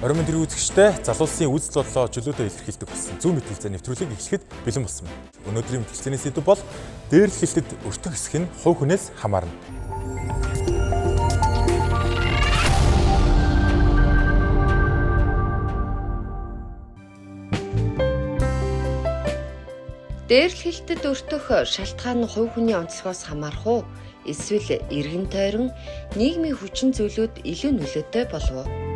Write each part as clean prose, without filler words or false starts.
20 минут үзэгчтэй залуусын үзэл бодлоо чөлөөтэй илэрхийлдэг болсон зүүн мэтгэлцээ нэвтрүүлэг эхлэхэд бэлэн болсон байна. Өнөөдрийн мэтгэлцээний сэдэв бол дээрлэхэлтэд өртөх хэсэг нь хувь хүнээс хамаарна. Дээрлэхэлтэд өртөх шалтгаан нь хувь хүний онцлогоос хамаарах уу? Эсвэл эргэн тойрон нийгмийн хүчин зүйлүүд илүү нөлөөтэй болов уу?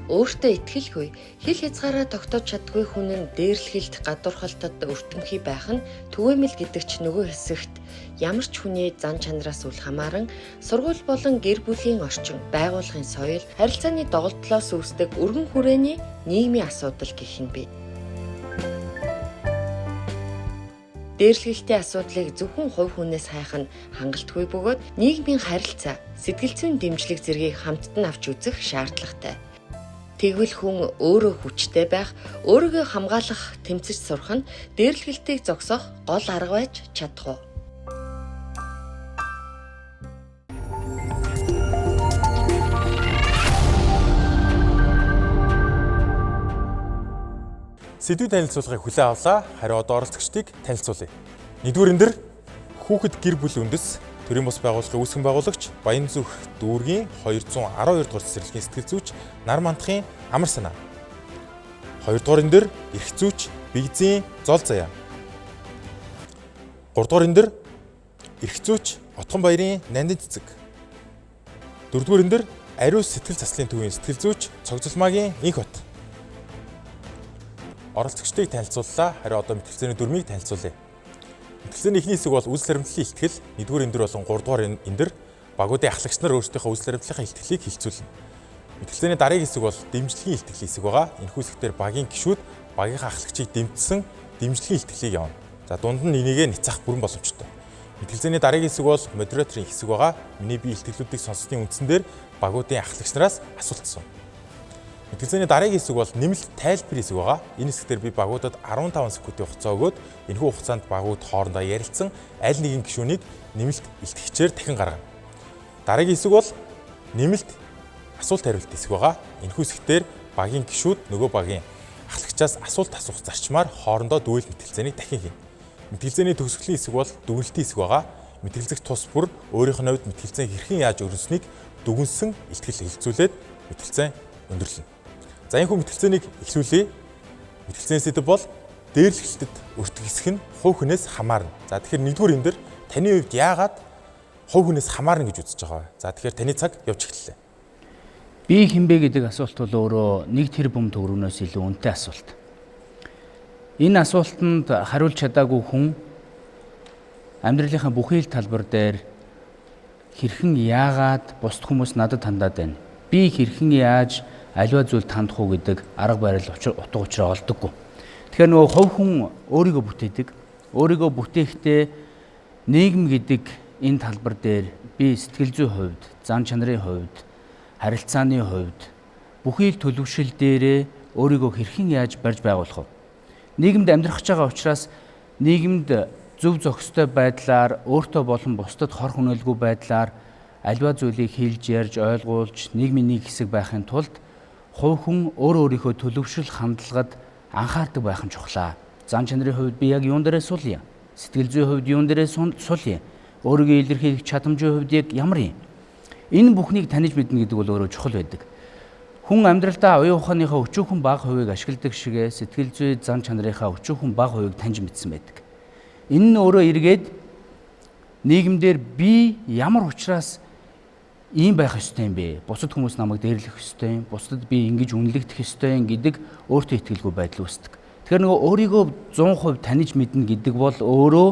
Өөртөө итгэлгүй, хил хязгаараа тогтоож чаддгүй хүн нь дээрлэхэлт гадуурхалтад өртөмхий байх нь түгээмэл гэдэг ч нөгөө хэсэгт ямар ч хүний зан чанараас үл хамааран сургууль болон гэр бүлийн орчин, байгууллагын соёл, харилцааны доголдлоос үүсдэг өргөн хүрээний нийгмийн асуудал гэх нь бий. Дээрлэхэлтийн асуудлыг зөвхөн хувь хүнээс хайх нь хангалтгүй бөгөөд нийгмийн харилцаа, сэтгэл зүйн дэмжлэг зэргийг хамтд нь авч үзэх шаардлагатай. Тэгвэл хүн өөрөө хүчтэй байх, өөрийгөө хамгаалах, тэмцэж сурах нь дээрлэхэлтийг зогсоох гол арга байж чадах уу? Сэдвийн танилцуулгыг хүлээн авлаа. Харин одоо оролцогчдыг танилцуулъя. Нэгдүгээр энэ хүүхэд гэр бүл үндэс төрийн бус байгууллагын үүсгэн байгуулагч Баянзүрх дүүргийн 212 дугаар цэцэрлэгийн сэтгэл зүйч Нар мандахын Амар санаа. Хоёрдугаар энэ эрх зүйч Бигзийн Зол заяа. Гуравдугаар энэ эрх зүйч Отгон баярын Нандин цэцэг. Дөрөвдүгээр энэ Ариус сэтгэл заслын төвийн сэтгэл зүйч Цогцолмаагийн Инх бат. Оролцогчдыг танилцууллаа. Харин одоо мэтгэлцээний дүрмийг танилцуулъя. Мэтгэлцээний эхний хэсэг бол үзэл баримтлалын ихтгэл, нэгдүгээр энэ болон гуравдугаар энэ багуудын ахлагч нар өөрсдийнхөө үзэл баримтлалын ихтгэлийг хилцүүлнэ. Мэтгэлцээний дараагийн хэсэг бол дэмжлэгийн ихтгэлийн хэсэг байгаа. Энэхүү хэсгээр багийн гишүүд багийнхаа ахлагчийг дэмжсэн дэмжлэгийн ихтгэлийг явуулна. За дунд нь энийгээ ницах бүрэн боломжтой. Мэтгэлцээний дараагийн хэсэг бол модераторын хэсэг байгаа. Миний бие ихтгэлүүдийг сонссны үндсэн дээр багуудын ахлагч нараас асуулт асуув. Мэтгэлцээний дараагийн хэсэг бол нэмэлт тайлбар хэсэг байгаа. Энэ хэсгээр би багуудад 15 секундын хугацаа өгөөд энэхүү хугацаанд багууд хоорондоо ярилцсан аль нэгэн гишүүнийг нэмэлт илтгэгчээр дахин гаргана. Дараагийн хэсэг бол нэмэлт асуулт хариулт хэсэг байгаа. Энэхүү хэсгээр багийн гишүүд нөгөө багийн ахлагчаас асуулт асуух зарчмаар хоорондоо дүгэл мэтгэлцээнийг дахин хийнэ. Мэтгэлцээний төгсгөлийн хэсэг бол дүгнэлтийн хэсэг байгаа. Мэтгэлцэх тус бүр өөрийнх нь хувьд мэтгэлцээ хэрхэн яаж өрнөснийг дүгнсэн илтгэл хэлэлцүүлээд мэтгэлцээ өндөрлөнө. За энэ мэтгэлцээнийг эхлүүлье. Мэтгэлцээний сэдэв бол дээрлэхэлтэд өртөх хэсэг нь хувь хүнээс хамаарна. За тэгэхээр нэгдүгээр энэ таны хувьд яагаад хувь хүнээс хамаарна гэж үзэж байгаа вэ? За тэгэхээр таны цаг явж эхэллээ. Би хинбэ гэдэг асуулт бол өөрөө нэг тэрбум төгрөгнөөс илүү үнэтэй асуулт. Энэ асуултанд хариулж чадаагүй хүн амьдралынхаа бүхий л талбар дээр хэрхэн яагаад бусд хүмүүс надад хандаад байна? Би хэрхэн яаж аливаа зүйл тандах уу гэдэг арга барил утга учраа олдоггүй. Тэгэхээр нөгөө хувь хүн өөрийгөө бүтээдэг. Өөрийгөө бүтээхдээ нийгэм гэдэг энэ талбар дээр би сэтгэл зүйн хувьд, зан чанарын хувьд, харилцааны хувьд бүхий л төлөвшил дээрээ өөрийгөө хэрхэн яаж барьж байгуулах вэ? Нийгэмд амьдрах гэж байгаа учраас нийгэмд зөв зохистой байдлаар өөртөө болон бусдад хор хүнэлгүй байдлаар аливаа зүйлийг хэлж ярьж ойлгуулж нийгмийн нэг хэсэг байхын тулд хувь хүн өөрийнхөө төлөвшил хандлагад анхаардаг байх нь чухлаа. Зан чанарын хувьд би яг юун дээрээ суулъя? Сэтгэл зүйн хувьд юун дээрээ суулъя? Өөрийгөө илэрхийлэх чадамжийн хувьд яг ямар юм? Энэ бүхнийг таних мэднэ гэдэг бол өөрөө чухал байдаг. Хүн амьдралдаа оюун ухааныхаа өчүүхэн бага хувийг ашигладаг шигэ сэтгэл зүй зан чанарынхаа өчүүхэн бага хувийг таньж мэдсэн байдаг. Энэ нь өөрөө эргээд нийгэмдэр би ямар учраас ийм байх ёстой юм бэ? Бусад хүмүүс намайг дээрлэх ёстой юм. Бусдад би ингэж үнэлэгдэх ёстой юм гэдэг өөртөө итгэлгүй байдал үүсдэг. Тэгэхээр нөгөө өөрийгөө 100% таних мэднэ гэдэг бол өөрөө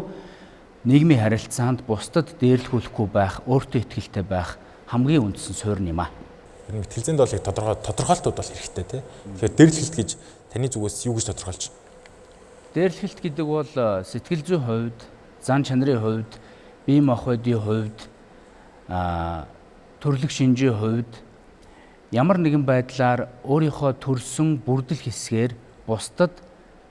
нийгмийн харилцаанд бусдад дээрлэхүүлэхгүй байх, өөртөө итгэлтэй байх хамгийн үндсэн суурь юм аа. Мэтгэлцээнд бол тодорхойлтууд бол хэрэгтэй тийм. Тэгэхээр дээрлэхэлт гэж таны зүгээс юу гэж тодорхойлж байна? Дээрлэхэлт гэдэг бол сэтгэл зүйн хувьд, зан чанарын хувьд, бие махбодын хувьд, төрлөх шинжийн хувьд ямар нэгэн байдлаар өөрийнхөө төрсөн бүрдэл хэсгээр бусдад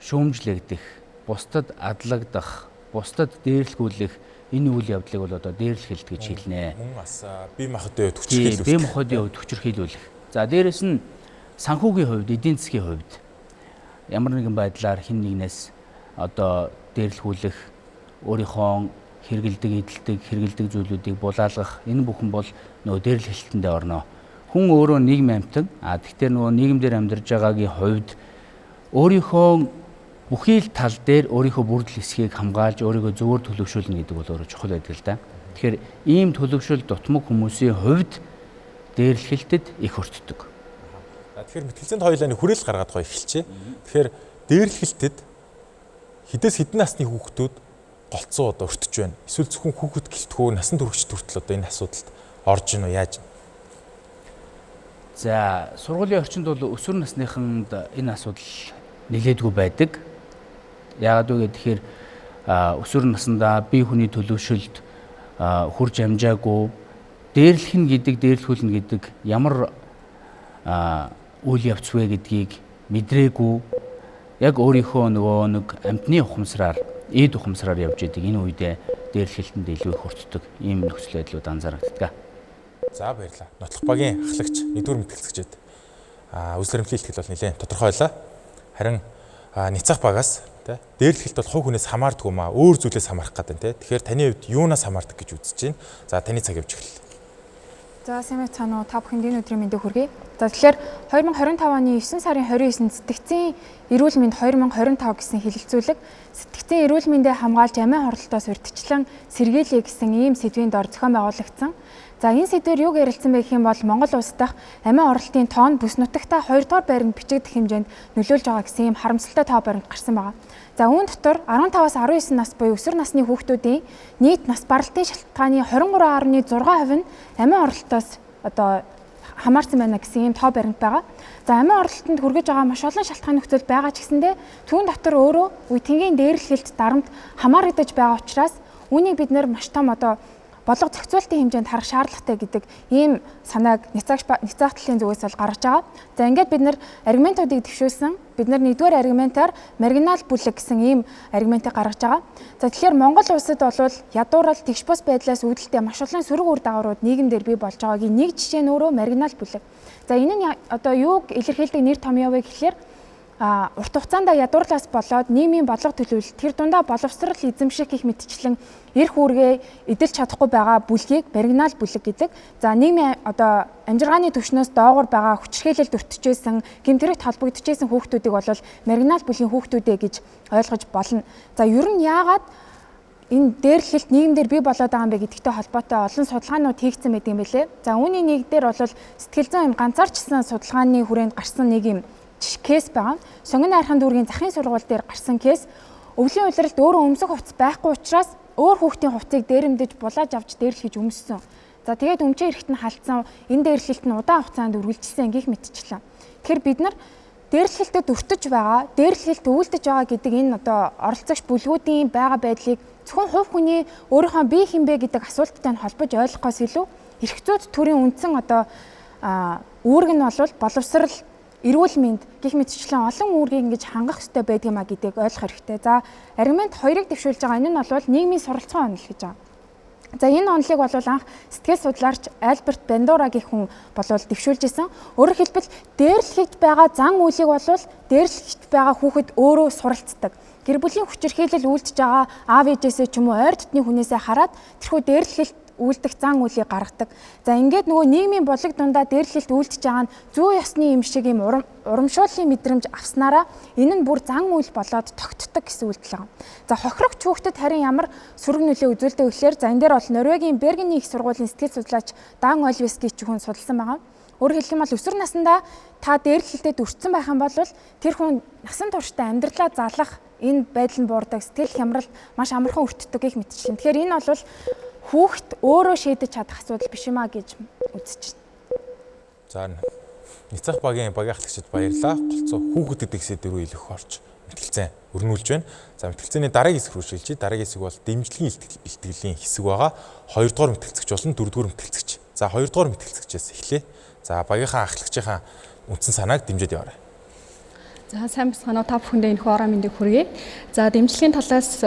шүүмжлэгдэх, бусдад адлагдах, бусдад дээрлэхүүлэх энэ үйл явдлыг бол одоо дээрлэхэлт гэж хэлнэ. Мөн бас бие махбодын хувьд хүчирхийлүүлэх. Бие махбодын хувьд хүчирхийлүүлэх. За дээрэс нь санхүүгийн хувьд, эдийн засгийн хувьд ямар нэгэн байдлаар хэн нэгнээс одоо дээрлэхүүлэх, өөрийнхөө хэрэгэлдэг зүйлүүдийг булаалгах энэ бүхэн бол нөгөө дээрлэх хэлтэндээ орно. Хүн өөрөө нийгмийн амьтан. Тэгэхээр нөгөө нийгэмдэр амьдарч байгаагийн хувьд өөрийнхөө бүхий л тал дээр өөрийнхөө бүрдэл хэсгийг хамгаалж өөрийгөө зөвөр төлөвшүүлнэ гэдэг бол өөрөө чухал байдаг л да. Тэгэхээр ийм төлөвшөл дутмаг хүмүүсийн хувьд дээрлэхэлтэд их өртдөг. Тэгэхээр мэтгэлцээнд хоёулаа нэг хүрээлэл гаргаад гоё эхэлчихэ. Тэгэхээр дээрлэхэлтэд хэдээс хэдэн насны хүүхдүүд голцоо одоо өртөж байна. Эсвэл зөвхөн хүүхэд гэлтгүү насан туршид хүртэл одоо энэ асуудалд орж ийн үү, яаж? За, сургуулийн орчинд бол өсвөр насныханд энэ асуудал нэлээдгүй байдаг. Яагаад вэ гэхээр өсвөр наснда бие хүний төлөвшөлд хүрж амжаагүй, дээрлэхүүлнэ гэдэг ямар үйл явц вэ гэдгийг мэдрээгүй, яг өөрийнхөө нөгөө нэг амьтны ухамсараар, эд ухамсараар явж идэг энэ үедээ дээрлэхэлтэнд илүү их хүртдэг ийм нөхцөл байдлууд анзаарагддаг. За баярлалаа. Нотлох багийн ахлагч, нэгдүгээр мэтгэлцэгчэд үйл баримтлалын ихтгэл бол нэлээд тодорхойлоо. Харин Ницах багаас дээрлэхэлт бол хувь хүнээс хамаардгүй маа, өөр зүйлээс хамаарах гэдэг тийм. Тэгэхээр таны хувьд юунаас хамаардаг гэж үзэж байна? За таны цаг явж эхэллээ. За сайн байна уу, та бүхэнд энэ өдрийн мэндийг хүргэе. За тэгэхээр 2025 оны 9 сарын 29-нд сэтгцийн эрүүл мэнд 2025 гэсэн хэлэлцүүлэг сэтгцийн эрүүл мэндээ хамгаалж амиа хорлолтоос урьдчилан сэргийлье гэсэн ийм сэдвийн дор зохион байгуулагдсан. За энэ сэдвээр юу ярилцсан бэ гэх юм бол Монгол улс дахь амиа хорлолтын тоон бүс нутагта 2 дугаар байранд бичигдэх хэмжээнд нөлөөлж байгаа гэсэн ийм харамсалтай тоо баримт гарсан байна. За үүн дотор 15-аас 19 нас буюу өсвөр насны хүүхдүүдийн нийт нас баралтын шалтгааны 23.6% нь амиа хорлолтоос одоо хамаарсан байна гэсэн ийм тоо баримт байгаа. За амиа хорлолтод хүргэж байгаа маш олон шалтгаан нөхцөл байгаа ч гэсэндээ түүн дотор өөрөө үеийнгийн дээрлэхэлт дарамт хамаарагдаж байгаа учраас үүнийг бид нэр маш том одоо бодлого зохицуулалтын хэмжээнд харах шаардлагатай гэдэг ийм санааг Ницахтлын зүгээс бол гаргаж байгаа. За ингээд бид нэр аргументуудыг дэвшүүлсэн. Бид нар нэгдүгээр аргументаар маргинал бүлэг гэсэн ийм аргументыг гаргаж байгаа. За тэгэхээр Монгол улсад бол ядуурал тэгш бус байдлаас үүдэлтэй маш олон сөрөг үр дагаврууд нийгэмдэр бий болж байгаагийн нэг жишээ нь өөрөө маргинал бүлэг. За энэ нь одоо юуг илэрхийлдэг нэр томьёо вэ гэхээр урт хугацаанд ядуурлаас болоод нийгмийн бодлого төлөвлөлт тэр дундаа боловсрал эзэмших гэх мэтчлэн эрх үүргээ эдэлж чадахгүй байгаа бүлгийг маргинал бүлэг гэдэг. За нийгмийн одоо амжиргааны түвшнээс доогуур байгаа хүчирхээлэлд өртөжсэн, гэмтэрэгт холбогдчихсэн хүүхдүүдийг бол маргинал бүлгийн хүүхдүүдээ гэж ойлгож болно. За ер нь яагаад энэ дээрлэхэлт нийгэмдэр бий болоод байгаа юм бэ гэдэгтэй холбоотой олон судалгаанууд хийгдсэн байдаг юм билээ. За үүний нэг дээр бол сэтгэл зүйн ганцаарчсан судалгааны хүрээнд гарсан нэг юм кейс байгаа. Сонгон найрхан дүүргийн захын сургууль дээр гарсан кейс өвлийн улиралд өөрөө өмсөх хувцас байхгүй учраас өөр хүүхдийн хувцсыг дээрэмдэж булааж авч дээрлэхэж өмссөн. За тэгээд өмчөө эрэхт нь халдсан энэ дээрлэлт нь удаан хугацаанд үргэлжилсэн гэх мэтчлээ. Тэгэхээр бид нар дээрлэлтэд өртөж байгаа, дээрлэлт өвөлдөж байгаа гэдэг энэ одоо оролцогч бүлгүүдийн байгаа байдлыг зөвхөн хувь хүний өөрийнхөө бие хэмбэ гэдэг асуулттай нь холбож ойлгохоос илүү эрх зүйд төрийн үндсэн одоо үүрэг нь бол боловсрал эрүүл мэнд гэх мэтчлэн олон үүргийг ингэж хангах хэрэгтэй байдгиймаа гэдгийг ойлгох хэрэгтэй. За аргумент 2-ыг дэвшүүлж байгаа энэ нь бол нийгмийн суралцсан онол гэж байгаа. За энэ онолыг бол анх сэтгэл судлаарч Альберт Бандура гэх хүн болвол дэвшүүлж исэн. Өөрөөр хэлбэл дээрлэхийд байгаа зан үйлийг бол дээрлэхийд байгаа хүүхэд өөрөө суралцдаг. Гэр бүлийн хүчирхийлэл үйлдэж байгаа аав ээжээсээ ч юм уу ойр дотны хүнээсээ хараад тэрхүү дээрлэхэлт үйлдэх зан үйлийг гаргадаг. За ингээд нөгөө нийгмийн бодлого дундаа дээрлэлт үйлдэж байгаа нь зүй ёсны юм шиг юм урамшууллын мэдрэмж авснараа энэ нь бүр зан үйл болоод тогтдог гэсэн үйлдэл байгаа. За хохирогч хүүхдэд харин ямар сөрөг нөлөө үзүүлдэг гэхээр за энэ дээр бол Норвегийн Бергений их сургуулийн сэтгэл судлаач Дан Ольвеский ч хүн судалсан байгаа. Өөрөөр хэлэх юм бол өсвөр наснда та дээрлэлтэд өртсөн байх юм бол тэр хүн насан туршдаа амьдралаа залах энэ байдал нь буурдаг, сэтгэл хямрал маш амархан өртдөг гэх мэтчлэн. Тэгэхээр энэ бол хүүхэд өөрөө шийдэж чадах асуудал биш юмаа гэж үзэж За байна. Ницах багийн ахлагчид баярлалаа. Голцоо хүүхэд гэдэг сэдв рүү илүү их орж мэтгэлцээ өрнүүлж байна. За мэтгэлцээний дараагийн хэсэг рүү шилжиж, дараагийн хэсэг бол дэмжлэгийн илтгэлийн хэсэг байгаа. 2 дугаар мэтгэлцэгч болон 4 дугаар мэтгэлцэгч. За 2 дугаар мэтгэлцэгчээс эхлэе. За багийнхаа ахлагчийн үндсэн санааг дэмжиж яваарай. За сайн бацгаана уу та бүхэндээ энэ хоороо мэндийг хүргэе. За дэмжлэгийн талаас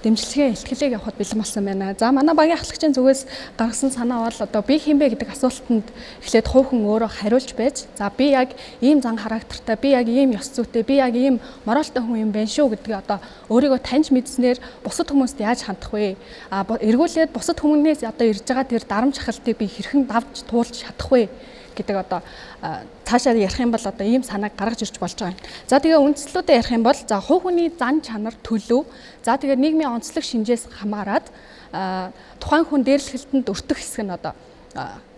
дэмжлэгийн ихтгэлийг явахад бэлэн болсон байна. За манай багийн ахлагчийн зүгээс гаргасан санаа бол одоо би хинбэ гэдэг асуултанд эхлээд хувь хүн өөрөө хариулж байж за би яг ийм зан характертай, би яг ийм ёс зүйтэй, би яг ийм моралтай хүн юм байна шүү гэдгийг одоо өөрийгөө таньж мэдснээр бусад хүмүүст яаж хандах вэ? Эргүүлээд бусад хүмүүнээс одоо ирж байгаа тэр дарамт шахалтыг би хэрхэн давж туулж чадах вэ гэдэг одоо цаашаа ярих юм бол одоо ийм санааг гаргаж ирж болж байгаа юм. За тэгээ үндслүүдээ ярих юм бол за хувь хүний зан чанар төлөв. За тэгээ нийгмийн онцлог шинжээс хамаарат тухайн хүн дээрлэхэлтэнд өртөх хэсэг нь одоо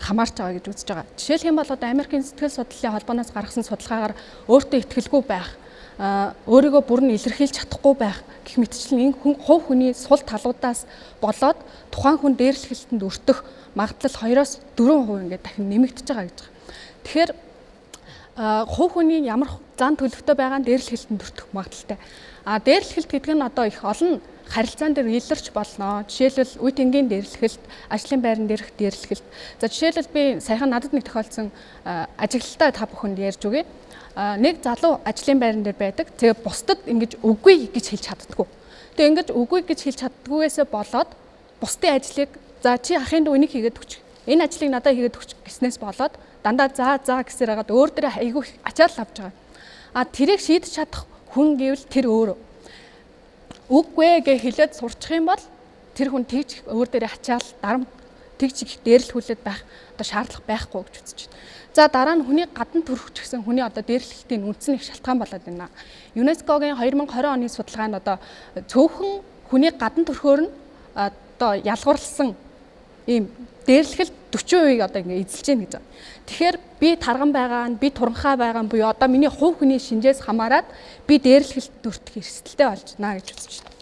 хамаарч байгаа гэж үзэж байгаа. Жишээлх юм бол одоо Америкийн сэтгэл судлалын холбооноос гаргасан судалгаагаар өөртөө итгэлгүй байх, өөрийгөө бүр нь илэрхийлж чадахгүй байх гэх мэтчлэн энэ хувь хүний сул талуудаас болоод тухайн хүн дээрлэхэлтэнд өртөх магадлал 2-4% ингээд дахин нэмэгдэж байгаа гэж байна. Тэгэхээр хувь хүний ямар зан төлөвтэй байгаа нь дээрлэхэлтэнд өртөх магадлалтай. Дээрлэхэлт гэдэг нь одоо их олон харилцаан дээр илэрч болно. Жишээлбэл үе тэнгийн дээрлэхэлт, ажлын байран дээрх дээрлэхэлт. За жишээлбэл би саяхан надад нэг тохиолдсон ажиглалтаа та бүхэнд ярьж өгье. Нэг залуу ажлын байран дээр байдаг. Тэгээ бусдад ингэж үгүй гэж хэлж чаддаггүй. Тэгээ ингэж үгүй гэж хэлж чаддгүйгээсээ болоод бусдын ажлыг за чи ахын дүү энийг хийгээд өгч. Энэ ажлыг надад хийгээд өгч гэснээс болоод дандаа за гэсээр хагаад өөр дээрээ айгүй ачаал авч байгаа. Тэрийг шийдэж чадах хүн гэвэл тэр өөрөө. Үгүй гэж хэлээд сурчих юм бол тэр хүн тэгж өөр дээрээ ачаал дарамт тэгж их дээрлэхүүлээд байх одоо шаардлага байхгүй гэж үзэж байна. За дараа нь хүний гадна төрөх ч гэсэн хүний одоо дээрлэхтийн үндсэн их шалтгаан болоод байна. ЮНЕСКОгийн 2020 оны судалгаа нь одоо цөөхөн хүний гадна төрхөөр нь одоо ялгуурласан ийм дээрлэхэл 40% одоо ингэ эзэлж гэнэ гэж байна. Тэгэхээр би тарган байгаа нь, би туранхай байгаа нь буюу одоо миний хувь хүний шинжээс хамаарат би дээрлэхэлд өртөх эрсдэлтэй болж байна гэж үзэж байна.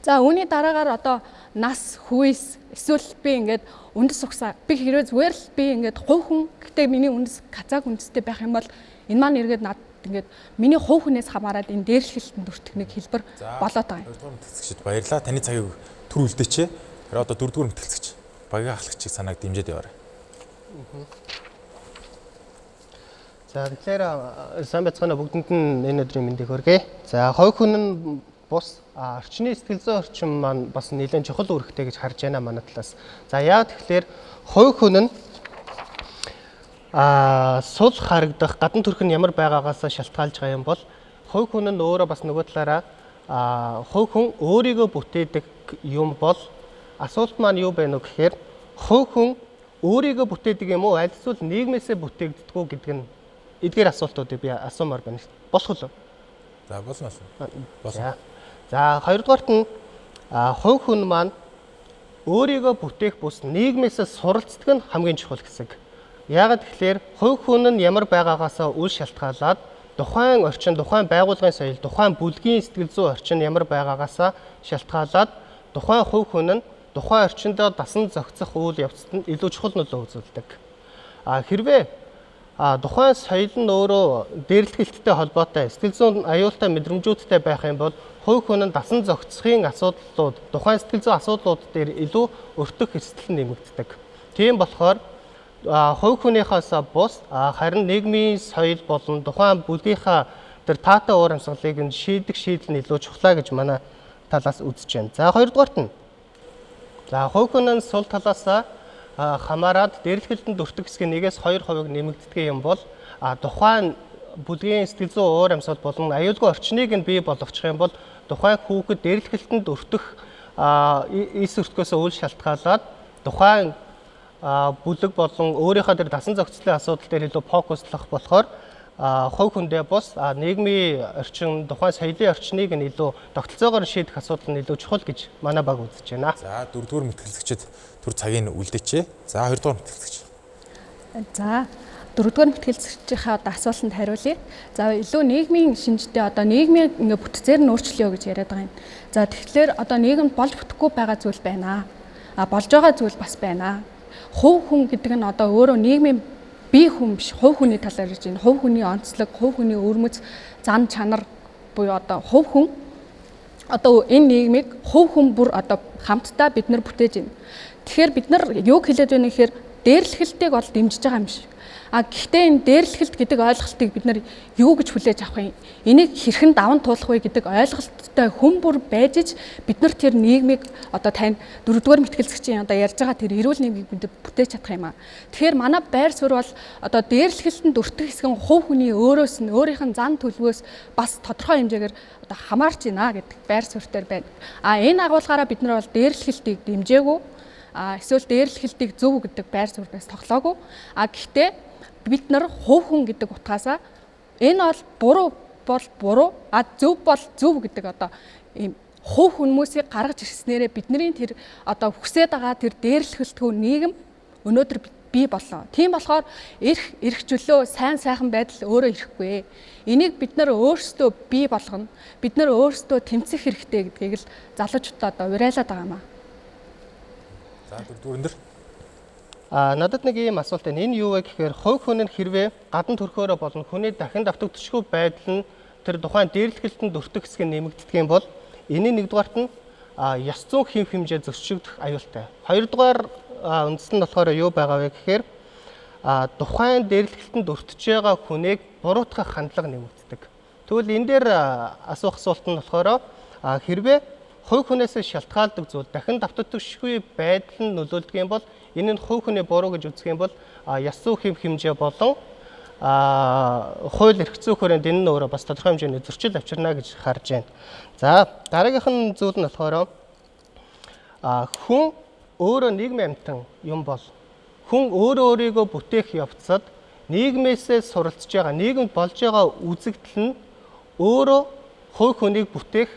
За үүний дараагаар одоо нас, хүйс эсвэл би ингээд үндэс угсаа би хэрвээ зүгээр л би ингээд хувь хүн гэхдээ миний үндэс казак үндэстэй байх юм бол энэ маань эргээд над ингээд миний хувь хүнээс хамаарат энэ дээрлэхэлтэнд өртөх нэг хэлбэр болоод байгаа юм. 2 дугаар мэтгэлцэгчд баярлалаа. Таны цагийг түр үлдээчээ. Тэр одоо 4 дугаар мэтгэлцэгч багийн ахлагчийг санааг дэмжиж яваарай. За тэгэхээр сайн бацгаана бүгдэнд нь энэ өдрийн мэндийг хүргэе. За хувь хүн нь бус орчны сэтгэл зүйн орчин маань бас нэлээд чухал үүрэгтэй гэж харж байна манай талаас. За яа тэгэхээр хувь хүн нь сул харагдах гадна төрх нь ямар байгаагаас шалтгаалж байгаа юм бол хувь хүн нь өөрөө бас нөгөө талаараа хувь хүн өөрийгөө бүтээдэг юм бол асуулт маань юу байна вэ гэхээр хувь хүн өөрийгөө бүтээдэг юм уу аль эсвэл нийгмээсээ бүтээгддэг үү гэдэг нь эдгээр асуултуудыг би асуумаар байна. Болох уу? За болно. За хоёрдугаарт нь хувь хүн маань өөрийгөө бүтээх бус нийгмээсээ суралцдаг нь хамгийн чухал хэсэг. Яагаад тэгэхээр хувь хүн нь ямар байгаагаас үл шалтгаалаад тухайн орчин, тухайн байгууллагын соёл, тухайн бүлгийн сэтгэл зүйн орчин ямар байгаагаас шалтгаалаад тухайн хувь хүн нь тухайн орчиндөө дасан зохицох үйл явцад нь илүү чухал нөлөө үзүүлдэг. Хэрвээ тухайн соёл нь өөрөө дээрлэхэлттэй холбоотой, сэтгэл зүйн аюултай мэдрэмжүүдтэй байх юм бол хувь хүн нь дасан зохицохын асуудлууд, тухайн сэтгэл зүйн асуудлууд дээр илүү өртөх эрсдэл нэмэгддэг. Тийм болохоор хувь хүнийхээс бус харин нийгмийн соёл болон тухайн бүлгийнхаа тэр таатай уур амьсгалыг нь шийдэх шийдэл нь илүү чухлаа гэж манай талаас үзэж байна. За хоёрдугаарт нь хувь хүн нь сул талаас хамаарад дээрлэхэлтэнд өртөх хэсгийн 1-2% нэмэгддэг юм бол тухайн бүлгийн сэтгэл зүйн уур амьсгал болон аюулгүй орчныг нь бий болгочих юм бол тухайн хүүхэд дээрлэхэлтэнд өртөх эс өртгөөс үл шалтгаалаад тухайн бүлэг болон өөрийнхөө дээр дасан зохицлын асуудал дээр илүү фокуслах болохоор хувь хүндээ бус нийгмийн орчин, тухайн соёлын орчныг нь илүү тогтолцоогоор шийдэх асуудал нь илүү чухал гэж манай баг үзэж байна. За 4 дугаар мэтгэлцэгчд түр цагийг үлдээчээ. За 2 дугаар мэтгэлцэгч. За 4 дугаар мэтгэлцэгчийнхээ одоо асуултанд хариулъя. За илүү нийгмийн шинжтэй одоо нийгмийн ингээ бүтцээр нь өөрчлөё гэж яриад байгаа юм. За тэгэхээр одоо нийгэмд болж бүтэхгүй байгаа зүйл байна. Болж байгаа зүйл бас байна. Хувь хүн гэдэг нь одоо өөрөө нийгмийн бие хүн биш, хувь хүний талаар ярьж байна. Хувь хүний онцлог, хувь хүний өрмөц, зан чанар буюу одоо хувь хүн одоо энэ нийгмийг хувь хүн бүр одоо хамтдаа бид нар бүтээж байна. Тэгэхээр бид нар юуг хэлээд байна гэхээр дээрлэхэлтийг бол дэмжиж байгаа юм шиг. Гэхдээ энэ дээрлэхэлт гэдэг ойлголтыг бид нар юу гэж хүлээж авах юм? Энийг хэрхэн даван туулах вэ гэдэг ойлголттой хүн бүр байж ч бид нар тэр нийгмийг одоо тань 4-р мэтгэлцэгчийн одоо ярьж байгаа тэр эрүүл нийгмийг бид бүтээж чадах юм аа. Тэгэхээр манай байр суурь бол одоо дээрлэхэлтэнд өртөх хэсэг нь хувь хүний өөрөөс нь өөрийнх нь зан төлөвөөс бас тодорхой хэмжээгээр одоо хамаарч байна гэдэг байр суурьтай байна. Энэ агуулгаараа бид нар бол дээрлэхэлтийг дэмжээгүй эсвэл дээрлэхэлтийг зөв гэдэг байр суурьнаас тоглоогүй. Гэхдээ бид нар хувь хүн гэдэг утгаасаа энэ бол буруу, зөв бол зөв гэдэг одоо ийм хувь хүмүүсийг гаргаж ирснээрээ бидний тэр одоо хүсээд байгаа тэр дээрлэхэлтгүй нийгэм өнөөдөр бий боллоо. Тийм болохоор эрх чөлөө сайхан байдал өөрөө ирэхгүй. Энийг бид нар өөрсдөө бий болгоно. Бид нар өөрсдөө тэмцэх хэрэгтэй гэдгийг л залуучуудад одоо уриалаад байгаа юм аа. За дөрөвдөр. Надад нэг ийм асуулт байна. Энэ юу вэ гэхээр хувь хүн нь хэрвээ гадна төрхөөрөө болон хүний дахин давтагдчихгүй байдал нь тэр тухайн дээрлэхэлтэнд өртөх хэсэг нэмэгддэг юм бол энэ нэгдүгээрт нь ёс зүйн хэм хэмжээ зөрчигдөх аюултай. Хоёрдугаар үндэс нь болохоор юу байгаа вэ гэхээр тухайн дээрлэхэлтэнд өртөж байгаа хүнийг буруутгах хандлага нэмэгддэг. Тэгвэл энэ дээр асуух асуулт нь болохоор хэрвээ хувь хүнээс шалтгаалдаг зүйл дахин давтагдчихгүй байдал нь нөлөөлдөг юм бол энэ нь хувь хүний буруу гэж үзэх юм бол ёс зүйн хэм хэмжээ болон хууль эрх зүйн хүрээнд энэ нь өөрөө бас тодорхой хэмжээний зөрчил авчирна гэж харж байна. За дараагийнх нь зүйл нь болохоор хүн өөрөө нийгмийн амьтан юм бол хүн өөрийгөө бүтээх явцад нийгмээсээ суралцж байгаа, нийгэмд болж байгаа үзэгдэл нь өөрөө хувь хүнийг бүтээх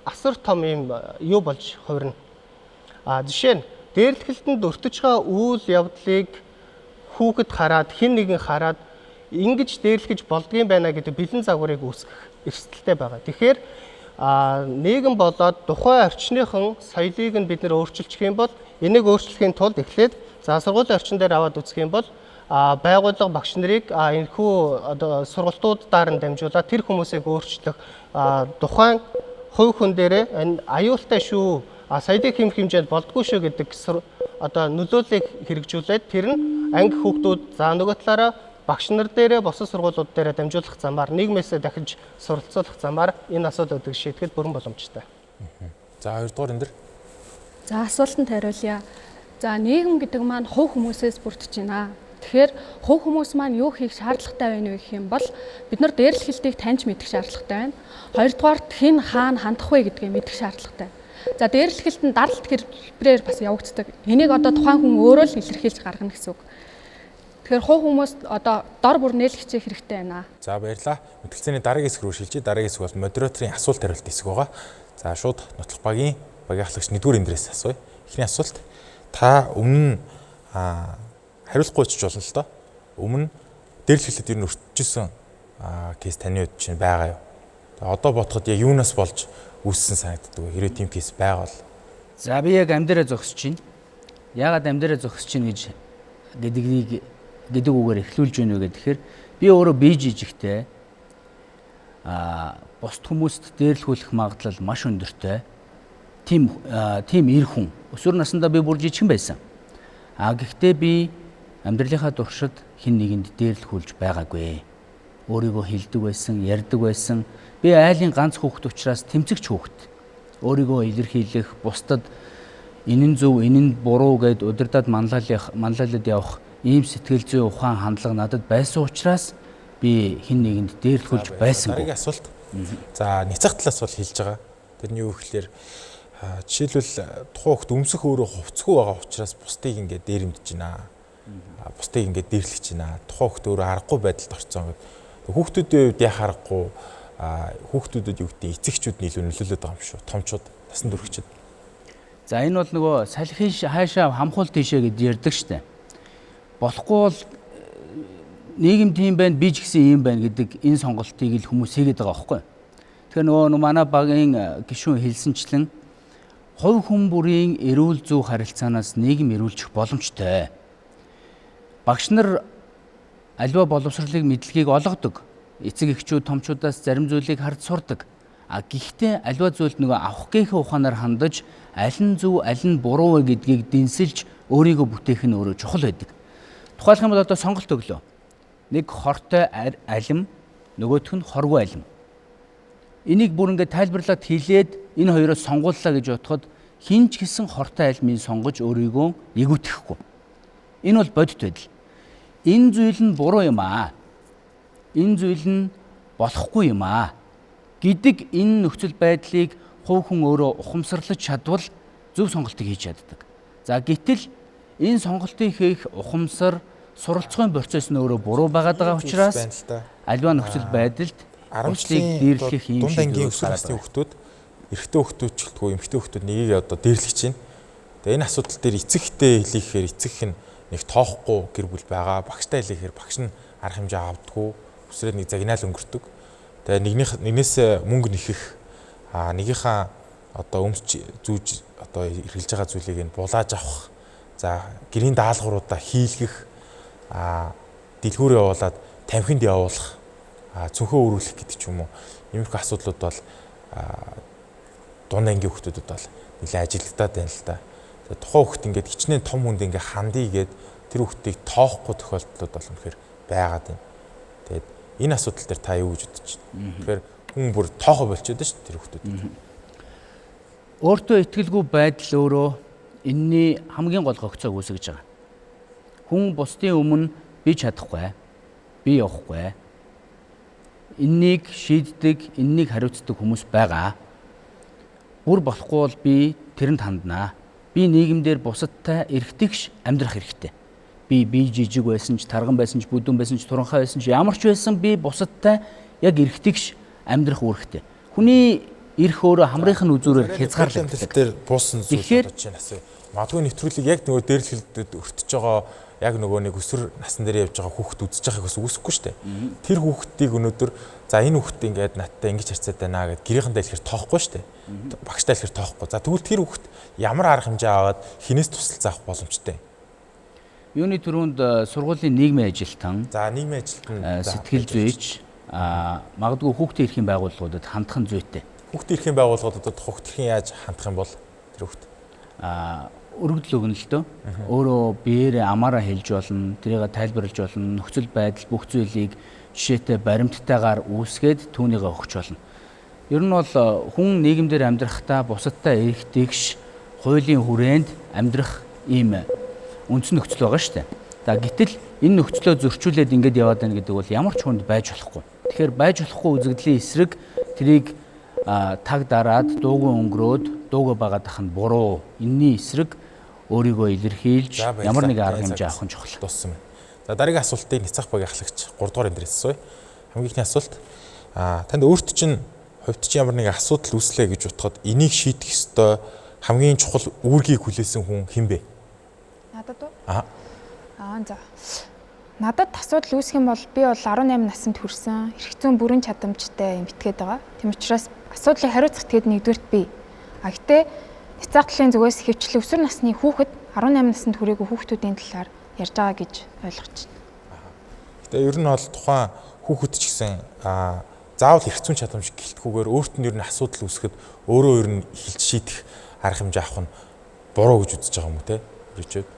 асар том юм юу болж хувирна. Жишээ нь дээрлэхэлтэнд өртөж байгаа үйл явдлыг хүүхэд хараад хэн нэгэн хараад ингэж дээрлэхэж болдгийм байна гэдэг бэлэн загварыг үүсгэх эрсдэлтэй байгаа. Тэгэхээр нийгэм болоод тухайн орчныхон соёлыг нь бид нэр өөрчилчих юм бол энийг өөрчлөхийн тулд эхлээд сургуулийн орчин дээр аваад үзэх юм бол байгууллага багш нарыг энэхүү одоо сургалтуудаар нь дамжуулаад тэр хүмүүсийг өөрчлөх тухайн хувь хүн дээрээ энэ аюултай шүү, соёлын хэм хэмжээнд болдгоо шүү гэдэг одоо нөлөөллийг хэрэгжүүлээд тэр нь анги хүүхдүүд за нөгөө талаараа багш нар дээрээ босод сургуулиуд дээрээ дамжуулах замаар нийгмээсээ дахиж суралцуулах замаар энэ асуудлуудыг шийдэхэд бүрэн боломжтой. За хоёрдугаар энэ дэр. За асуултанд хариулъя. За нийгэм гэдэг маань хувь хүмүүсээс бүрдэж байна. Тэгэхээр хувь хүмүүс маань юу хийх шаардлагатай байна вэ гэх юм бол бид нар дээрлэхэлтийг таньж мэдэх шаардлагатай байна. Хоёрдугаарт хэн хаана хандах вэ гэдгийг мэдэх шаардлагатай. За дээрлэхэлт нь даралт хэлбэрээр бас явагддаг. Энийг одоо тухайн хүн өөрөө л илэрхийлж гаргана гэсэн үг. Тэгэхээр хувь хүмүүс одоо дор бүр нээлгчээ хэрэгтэй байна. За баярлалаа. Мэтгэлцээний дараагийн хэсэг рүү шилжиж, дараагийн хэсэг бол модераторын асуулт хариулт хэсэг байгаа. За шууд нотлох багийн ахлагч 1-р эндрээс асууя. Эхний асуулт. Та өмнө хариулахгүй ч болно л доо. Өмнө дээрлэхэлтэд ер нь өртөжсэн кейс таны хувьд чинь байгаа юу? Одоо бодоход яг юунаас болж үүссэн санагддаг вэ? Хэрэв тийм кейс байгаа бол. За би яг амьдраа зогсож байна. Яагаад амьдраа зогсож байна гэдэг үгээр эхлүүлж байна вэ гэхээр би өөрөө бие жижигтэй бусд хүмүүст дээрлэхүүлэх магадлал маш өндөртэй. Тийм эр хүн. Өсвөр насндаа би бүр жижигхэн байсан. Гэхдээ би амьдралынхаа туршид хэн нэгэнд дээрлэхүүлж байгаагүй. Өөрийгөө хэлдэг байсан, ярьдаг байсан. Би айлын ганц хүүхэд учраас тэмцэгч хүүхэд. Өөрийгөө илэрхийлэх, бусдад энэ нь зөв, энэ нь буруу гэд удирдаад манлайлаад явах ийм сэтгэл зүй ухаан хандлага надад байсан учраас би хэн нэгэнд дээрлэхүүлж байсангүй. Дараагийн асуулт. За няцах талаас бол хэлж байгаа. Тэрний юу гэхээр жишээлбэл тухайн хүүхэд өмсөх өөрөө хувцгүй байгаа учраас бусдыг ингээд дээрэмдэж байна. Бусдыг ингээд дээрлэж байна. Тухайн хүүхэд өөрөө аргагүй байдалд орсон гэдэг. Хүүхдүүдийн хувьд яах аргагүй хүүхдүүдэд юу гэдэг эцэгчүүд нь илүү нөлөөлөд байгаа юм шүү. Томчууд, насан туршид. За энэ бол нөгөө салхин хаашаа хамхуул тийшээ гэж ярьдаг штэ. Болохгүй бол нийгэм тийм байна, би ч гэсэн ийм байна гэдэг энэ сонголтыг л хүмүүс хийгээд байгаа байхгүй. Тэгэхээр нөгөө манай багийн гишүүн хэлсэнчлэн хувь хүн бүрийн эрүүл зүй харилцаанаас нийгэм эрүүлжих боломжтой. Багш нар аливаа боловсролыг мэдлэгийг олгодог. Эцэг эхчүүд томчуудаас зарим зүйлийг харж сурдаг. Гэхдээ аливаа зүйлд нөгөө авах гээхээ ухаанаар хандаж аль нь зөв, аль нь буруу вэ гэдгийг дэнсэлж өөрийгөө бүтээх нь өөрөө чухал байдаг. Тухайлх юм бол одоо сонголт өглөө. Нэг хортой алим, нөгөөх нь хоргүй алим. Энийг бүр ингээд тайлбарлаад хэлээд энэ хоёроос сонгууллаа гэж бодоход хинч гэсэн хортой алимыг сонгож өөрийгөө эгүүтгэхгүй. Энэ бол бодит байдал. Энэ зүйл нь буруу юм аа. Энэ зүйл нь болохгүй юм аа гэдэг энэ нөхцөл байдлыг хувь хүн өөрөө ухамсарлаж чадвал зөв сонголтыг хийж чаддаг. За гэтэл энэ сонголтыг хийх ухамсар суралцгын процесс нь өөрөө буруу байгаа учраас аливаа нөхцөл байдалд арамчлыг дээрлэх юм дунд ангийн өсвөр насны хүүхдүүд эрэгтэй хүүхдүүд ч гэлтгүй эмэгтэй хүүхдүүд нэгийг одоо дээрлэж чинь. Тэгээ энэ асуудал дээр эцэгтэй хэлийхээр эцэг нь нэг тоохгүй гэр бүл байгаа. Багштай хэлийхээр багш нь арга хэмжээ авдаггүй. Өсрээд нэг загнаал өнгөрдөг. Тэгээ нэгнээс мөнгө нэхэх нэгийнхаа одоо өмч зүүж одоо эргэлж байгаа зүйлийг нь булааж авах. За гэрийн даалгавруудаа хийлгэх, дэлгүүрээ явуулаад тамхинд явуулах, цөнхөө өрүүлэх гэдэг ч юм уу. Иймэрхүү асуудлууд бол дунд ангийн хүүхдүүдэд бол нэлээд ажиглагдаад байна л да. Тухайн хүүхд ингээд хичнээн том хүнд ингээд хандъя гээд тэр хүүхдийг тоохгүй тохиолдлууд бол үнэхээр байгаад байна. Тэгээд энэ асуудал дээр та юу гэж бодож байна? Тэгэхээр хүн бүр тоохоо болчиход шүү дээ тэр хүүхдүүд. Өөртөө итгэлгүй байдал өөрөө энэний хамгийн гол гогцоог үүсгэж байгаа. Хүн бусдын өмнө би чадахгүй, би явахгүй. Эннийг шийддэг, энэнийг хариуцдаг хүмүүс байгаа. Бүр болохгүй бол би тэрэнд ханднаа. Би нийгэмдэр бусадтай эргэтгэж амьдрах хэрэгтэй. Би жижиг байсан ч, тарган байсан ч, бүдүүн байсан ч, туранхай байсан ч, ямар ч байсан би бусадтай яг эргэтгэж амьдрах үүрэгтэй. Хүний эрх өөрөө хамрынх нь үзүүрээр хязгаарлагддаг. Тэр буусан зүйл бодож байна асуу. Магадгүй нэвтрүүлэг яг нөгөө дээрлэлд өртөж байгаа яг нөгөө нэг өсвөр насн дээр явж байгаа хүүхд үзэж байгааг бас үүсэхгүй шүү дээ. Тэр хүүхдийг өнөөдөр за энэ хүүхд ингээд надтай ингэж харьцаад байна гэд гэрийнхэндээ хэлэхэр тоохгүй шүү дээ. Багштай хэлэхэр тоохгүй. За тэгвэл тэр хүүхд ямар арга хэмжээ аваад хинээс тусалцаа авах боломжтой. Юуны түрүүнд сургуулийн нийгмийн ажилтан, за нийгмийн ажилтан сэтгэл зүйч, магадгүй хүүхдийн эрхийн байгууллагуудад хандах нь зүйтэй. Хүүхдийн эрхийн байгууллагуудад хүүхд эрхийн яаж хандах юм бол тэр хүүхд өргөдөл өгнө л дөө. Өөрөө биеэрээ амаараа хэлж болно, тэрийг тайлбарлаж болно, нөхцөл байдал бүх зүйлийг жишээтэй баримттайгаар үүсгээд түүнийг өгч болно. Ер нь бол хүн нийгэмдэр амьдрахдаа бусадтай эргэтгэж хуулийн хүрээнд амьдрах ийм үндсэн нөхцөл байгаа шүү дээ. За гэтэл энэ нөхцлөө зөрчүүлээд ингэж яваад байна гэдэг бол ямар ч хүнд байж болохгүй. Тэгэхээр байж болохгүй үзэгдлийн эсрэг тэрийг таг дараад дуугүй өнгөрөөд дуугүй байгаад ах нь буруу. Энэний эсрэг өөрийгөө илэрхийлж ямар нэг арга хэмжээ авах нь чухал. Дууссан байна. За дараагийн асуултыг Ницах багийн ахлагч 3 дугаар эндээс асууя. Хамгийн ихний асуулт танд өөрт чинь хувьд чинь ямар нэг асуудал үүслээ гэж бодоход энийг шийдэх ёстой хамгийн чухал үүргийг хүлээсэн хүн хэн бэ? Надад уу? За. Надад асуудал үүсэх юм бол би бол 18 наснд хүрсэн, эрх зүйн бүрэн чадамжтай юм итгээд байгаа. Тийм учраас асуудлыг хариуцах тэгэд нэгдүгürt би. Гэхдээ Ницах талын зүгээс хэвчлэн өсвөр насны хүүхэд 18 наснд хүрээгүй хүүхдүүдийн талаар ярьж байгаа гэж ойлгож байна. Гэтэ ер нь бол тухайн хүүхэд ч гэсэн заавал эрх зүйн чадамж гэлтгүүгээр өөрт нь ер нь асуудал үүсгэхэд өөрөө ер нь эхэлж шийдэх арга хэмжээ авах нь буруу гэж үзэж байгаа юм уу те? Үржид.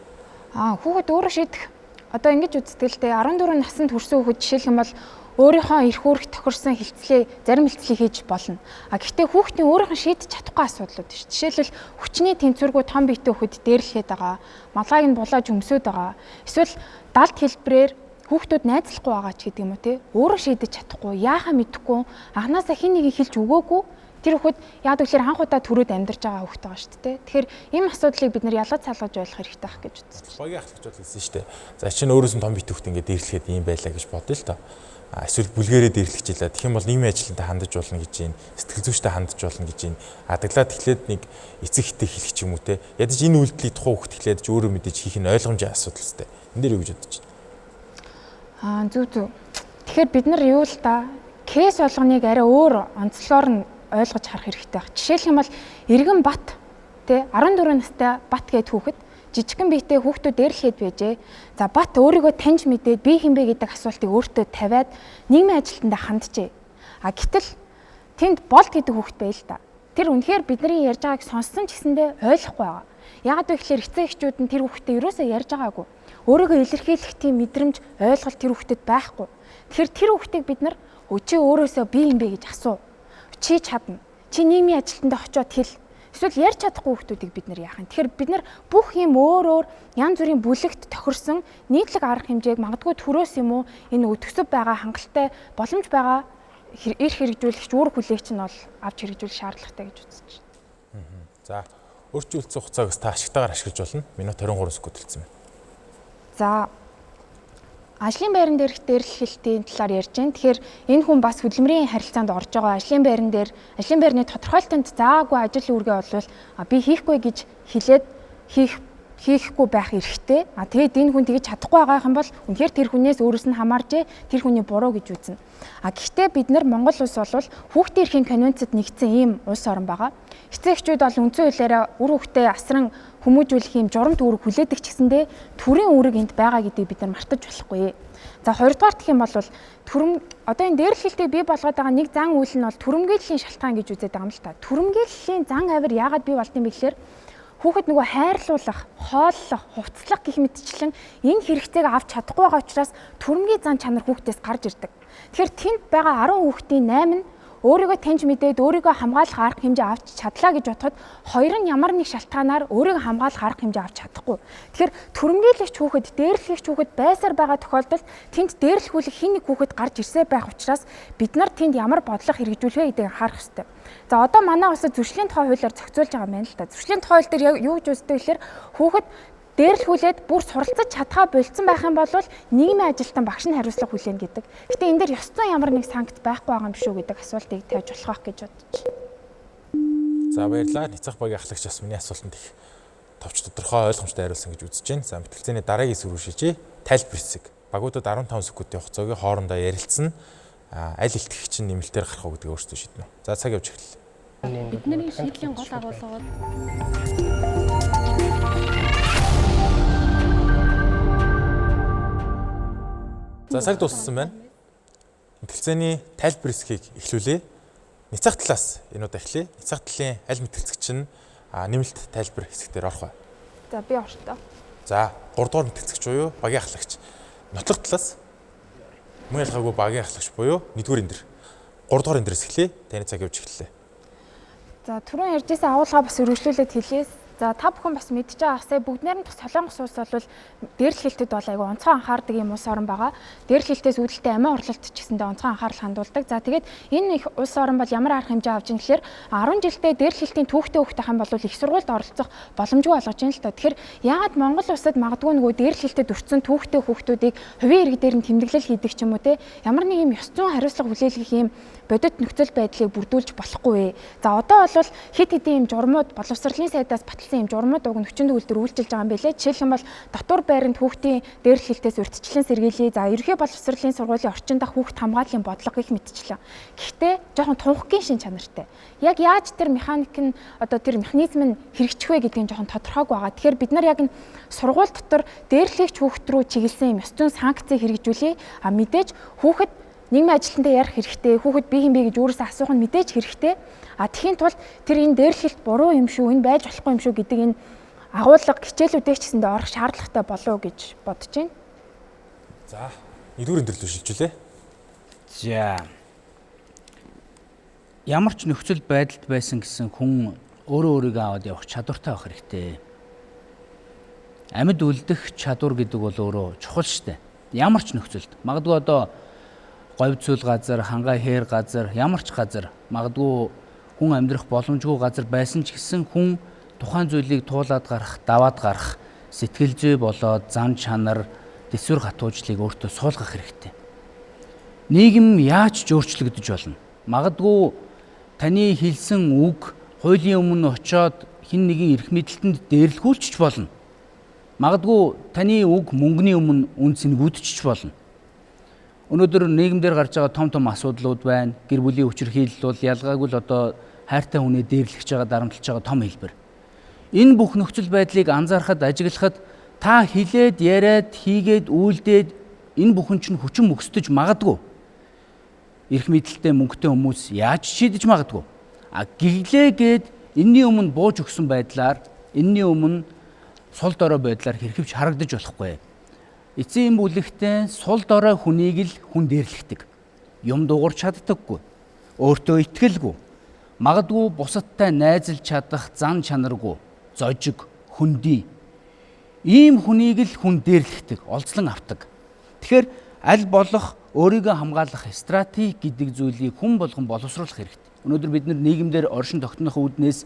Хүүхэд өөрөө шийдэх. Одоо ингэж үздэг л дээ 14 наснд хүрсэн хүүхэд жишээлх юм бол өөрийнхөө эрх үүрэг тохирсон хилцлээ зарим хилцлийг хийж болно. Гэхдээ хүүхдийн өөрийнх нь шийдэж чадахгүй асуудлууд шүү. Жишээлбэл хүчний тэнцвэргүй том биетэй хүүхэд дээрлэхэд байгаа, малгайг нь булааж өмсөд байгаа. Эсвэл далд хэлбэрээр хүүхдүүд найзлахгүй байгаа ч гэдэг юм уу те. Өөрөө шийдэж чадахгүй, яахаа мэдэхгүй, анханасаа хин нэгийг хэлж өгөөгүй. Тэр хүүхэд яагаад гэвэл анхудаа төрөөд амьдарч байгаа хүүхэд байгаа шүү дээ. Тэгэхээр ийм асуудлыг бид нар ялгаж салгаж ойлгох хэрэгтэй байх гэж үзсэн. Багийн ахлагч бол хэлсэн шүү дээ. За чинь өөрөөс нь том бит хүүхэд ингээд дээрлэхэд ийм байлаа гэж бодъё л доо. Эсвэл бүлгэрээ дээрлэж илаа. Тэгэх юм бол нийгмийн ажилтнтай хандаж болно гэж юм. Сэтгэл зүйчтэй хандаж болно гэж юм. Адаглаад эхлээд нэг эцэг ихтэй хэлэх ч юм уу те. Ядаж энэ үйлдэлийг тухайн хүүхэд эхлээд ч өөрөө мэдээж хийх нь ойлгомжтой асуудал өстэй. Энд дээр юу гэж бодож байна? Зүг. Тэгэхээр бид нар юу л да кейс болгоныг арай өөр онцлогоор нь ойлгож харах хэрэгтэй байна. Жишээлх юм бол Иргэн Бат тэ 14 настай Бат гэдэг хүүхэд жижигхэн биетэй хүүхдүүд дээрлэхэд байжээ. За Бат өөрийгөө таньж мэдээд би хинбэ гэдэг асуултыг өөртөө тавиад нийгмийн ажилтнаа ханджээ. Гэтэл тэнд болт гэдэг хүүхэд байл та. Тэр үнэхээр бидний ярьж байгааг сонссон ч гэсэндээ ойлгохгүй байгаа. Яагаад вэ гэхээр эцэг эхчүүд нь тэр хүүхдээ юусоо ярьж байгаагүй. өөрийгөө илэрхийлэх тийм мэдрэмж, ойлголт тэр хүүхдэд байхгүй. Тэгэхээр тэр хүүхдийг бид нар чи өөрөөсөө би юм бэ гэж асуу. Чи чадна. Чи нийгмийн ажилтнанд очиод хэл. Эсвэл ярьж чадахгүй хүүхдүүдийг бид нар яах юм. Тэгэхээр бид нар бүх юм өөр янз бүрийн бүлэгт тохирсон нийтлэг арга хэмжээг магадгүй төрөөс юм уу энэ өтгсөв байгаа хангалттай боломж байгаа эрх хэрэгжүүлэгч үүрэг хүлээгч нь бол авч хэрэгжүүлэх шаардлагатай гэж үзэж байна. За өөрчлөлтсөн хугацааг та ашигтайгаар ашиглаж болно. Минут 23 секунд төлсөн байна. За ажлын байран дээрх дээрлэлтийн талаар ярьж байна. Тэгэхээр энэ хүн бас хөдөлмөрийн харилцаанд орж байгаа ажлын байран дээр ажлын байрны тодорхойлолтод заагүй ажил үүргээ болвол би хийхгүй гэж хэлээд хийхгүй байх эрхтэй. Тэгээд энэ хүн тэгж чадахгүй байгаа юм бол үнэхээр тэр хүнээс өөрөөс нь хамаарч тэр хүний буруу гэж үзнэ. Гэхдээ бид нар Монгол улс бол хүүхдийн эрхийн конвенцэд нэгдсэн ийм улс орн байгаа. Эцэг эхчүүд бол үндсэн хуулиараа үр хүүхдээ асран хүмүүжүүлэх юм журамт үүрэг хүлээдэг ч гэсэндээ төрийн үүрэг энд байгаа гэдгийг бид нар мартаж болохгүй. За хоёрдугаар гэх юм бол одоо энэ дээрлэлтийг бий болгоод байгаа нэг зан үйл нь бол түрэмгийллийн шалтгаан гэж үзээд байгаа юм л та. Түрэмгийллийн зан авир яагаад бий болд юм бэ гэхээр хүүхэд нөгөө хайрлуулах, хооллох, хувцлах гэх мэтчлэн энэ хэрэгцээг авч чадахгүй байгаа учраас түрэмгийн зан чанар хүүхдээс гарч ирдэг. Тэгэхээр тэнд байгаа 10 хүүхдийн 8 нь өөрийгөө таньж мэдээд өөрийгөө хамгаалах арга хэмжээ авч чадлаа гэж бодоход хоёр нь ямар нэг шалтгаанаар өөрийгөө хамгаалах арга хэмжээ авч чадахгүй. Тэгэхээр түрэмгийлэгч хүүхэд, дээрлэгч хүүхэд байсаар байгаа тохиолдолд тэнд дээрлэхүүлэх хин нэг хүүхэд гарч ирсэ байх учраас бид нар тэнд ямар бодлого хэрэгжүүлэх вэ гэдгийг анхаарах хэрэгтэй. За одоо манай улсад зөрчлийн тухай хуулиар зохицуулж байгаа юм байна л да. Зөрчлийн тухай хууль дээр юу гэж үздэг гэхээр хүүхэд дээрлэхүүлээд бүр суралцаж чадхаа болцсон байх юм бол нийгмийн ажилтан багш нь хариуцлага хүлээнэ гэдэг. Гэтэ энэ дээр ёс зүйн ямар нэг санкт байхгүй байгаа юм шүү гэдэг асуултыг тавьж болох байх гэж бодож байна. За баярлалаа. Ницах багийн ахлагч бас миний асуултанд их товч тодорхой ойлгомжтой хариулсан гэж үзэж байна. За мэтгэлцээний дараагийн хэсэг рүү шийдье. Тайлбар хэсэг. Багуудад 15 секундын хугацаагийн хоорондоо ярилцсан аль илтгэгч нь нэмэлтээр гарах уу гэдгийг өөрсдөө шийднэ. За цаг явж эхэллээ. Бидний шийдлийн гол агуулга бол За цаг дууссан байна. Мэтгэлцээний тайлбар хэсгийг эхлүүлээ. Ницах талаас энэ удаа эхлэе. Ницах талын аль мэтгэлцэгч нь нэмэлт тайлбар хэсгээр орох вэ? За би ортой. За 3 дугаар мэтгэлцэгч буюу багийн ахлагч. Нотлох талаас мөн ялгаагүй багийн ахлагч буюу 1-р эндэр. 3 дугаар эндэрээс эхлэе. Таны цаг явж эхэллээ. За түрүүн ярьжсэн агуулгаа бас өргөжлүүлээд хэлье. За та бүхэн бас мэдж байгаа хсаа бүгднээр нь Солонгос улс бол дээрлэлтэд бол айгүй онцгой анхаардаг юм улс орн байгаа. Дээрлэлтээс үүдэлтэй амиа орлолт ч гэсэндээ онцгой анхаарал хандуулдаг. За тэгээд энэ их улс орн бол ямар арга хэмжээ авч ийн гэхээр 10 жилдээ дээрлэлтийн түүхтэй хүүхдтэй хам бол их сургуульд оролцох боломжгүй болгож байна л та. Тэгэхээр яагаад Монгол улсад магадгүй нөгөө дээрлэлтэд өртсөн түүхтэй хүүхдүүдийг хувийн иргэ дээр нь тэмдэглэл хийдэг ч юм уу те ямар нэг юм ёс зүйн хариуцлага хүлээлгэх юм бодит нөхцөл байдлыг бүрдүүлж болохгүй. За одоо бол хэд хэдэн юм журмууд боловсролын сайдаас батлсан юм журмууд уг нөхцөнд үйлдвэр үйлчилж байгаа юм билээ. Жишээлх юм бол дотор байранд хүүхдийн дээрлэлтээс урьдчилан сэргийлээ. За ерөнхий боловсролын сургуулийн орчин дах хүүхд хамгааллын бодлого их мэдчихлээ. Гэхдээ жоохон тунхагийн шин чанартай. Яг яаж тэр механик нь одоо тэр механизм нь хэрэгжих вэ гэдгийг жоохон тодорхойг байгаа. Тэгэхээр бид нар яг энэ сургууль дотор дээрлэгч хүүхд рүү чиглэсэн юм ёс зүйн санкц хэрэгжүүлээ. Мэдээж хүүхэд нийгмийн ажилтнтай ярих хэрэгтэй. Хүүхэд би хэм бэ гэж өөрөөсөө асуух нь мэдээж хэрэгтэй. Тэхийн тулд тэр энэ дээрлэлт буруу юм шүү, энэ байж болохгүй юм шүү гэдэг энэ агуулга хичээлүүдээ ч гэсэндээ орох шаардлагатай болов гэж бодож байна. За, 1-р эндэр рүү шилжүүлээ. За. Ямар ч нөхцөл байдалд байсан гэсэн хүн өөрөө өөрийгөө аваад явах чадвартай байх хэрэгтэй. Амьд үлдэх чадвар гэдэг бол өөрөө чухал шүү дээ. Ямар ч нөхцөлд. Магадгүй одоо говьцөл газар, хангай хээр газар, ямар ч газар, магадгүй хүн амьдрах боломжгүй газар байсан ч гэсэн хүн тухайн зүйлийг туулаад гарах, даваад гарах, сэтгэл зүй болоод зан чанар, дэсвэр хатуужлыг өөртөө суулгах хэрэгтэй. Нийгэм яаж ч өөрчлөгдөж болно. Магадгүй таны хэлсэн үг хуулийн өмнө очиод хэн нэгэн эрх мэдэлтэнд дээрлэхүүлчих болно. Магадгүй таны үг мөнгөний өмнө үн цэнгүүдчих болно. Өнөөдөр нийгэмдэр гарч байгаа том асуудлууд байна. Гэр бүлийн хүчирхийлэл бол ялгаагүй л одоо хайртай хүнээ дээрлэж байгаа, дарамтлаж байгаа том хэлбэр. Энэ бүх нөхцөл байдлыг анзаарахад, ажиглахад та хилээд, яриад, хийгээд, үйлдээд энэ бүхэн чинь хүчин мөксдөж магадгүй. Эрх мэдэлтэй мөнгөтэй хүмүүс яаж шийдэж магадгүй. Гиглээгээд энэний өмнө бууж өгсөн байдлаар, энэний өмнө сул дорой байдлаар хэрхэвч харагдаж болохгүй. эцсийн бүлэгтээ сул дорой хүнийг л хүн дээрлэгдэг. Юм дуурч чаддаггүй. Өөртөө итгэлгүй. Магадгүй бусадтай найзалж чадах зан чанаргүй. Зожиг, хүндий. Ийм хүнийг л хүн дээрлэгдэг, олзлон авдаг. Тэгэхээр аль болох өөрийгөө хамгаалах стратеги гэдэг зүйлийг хүн болгон боловсруулах хэрэгтэй. Өнөөдөр бид нар нийгэмдэр оршин тогтнохын үүднээс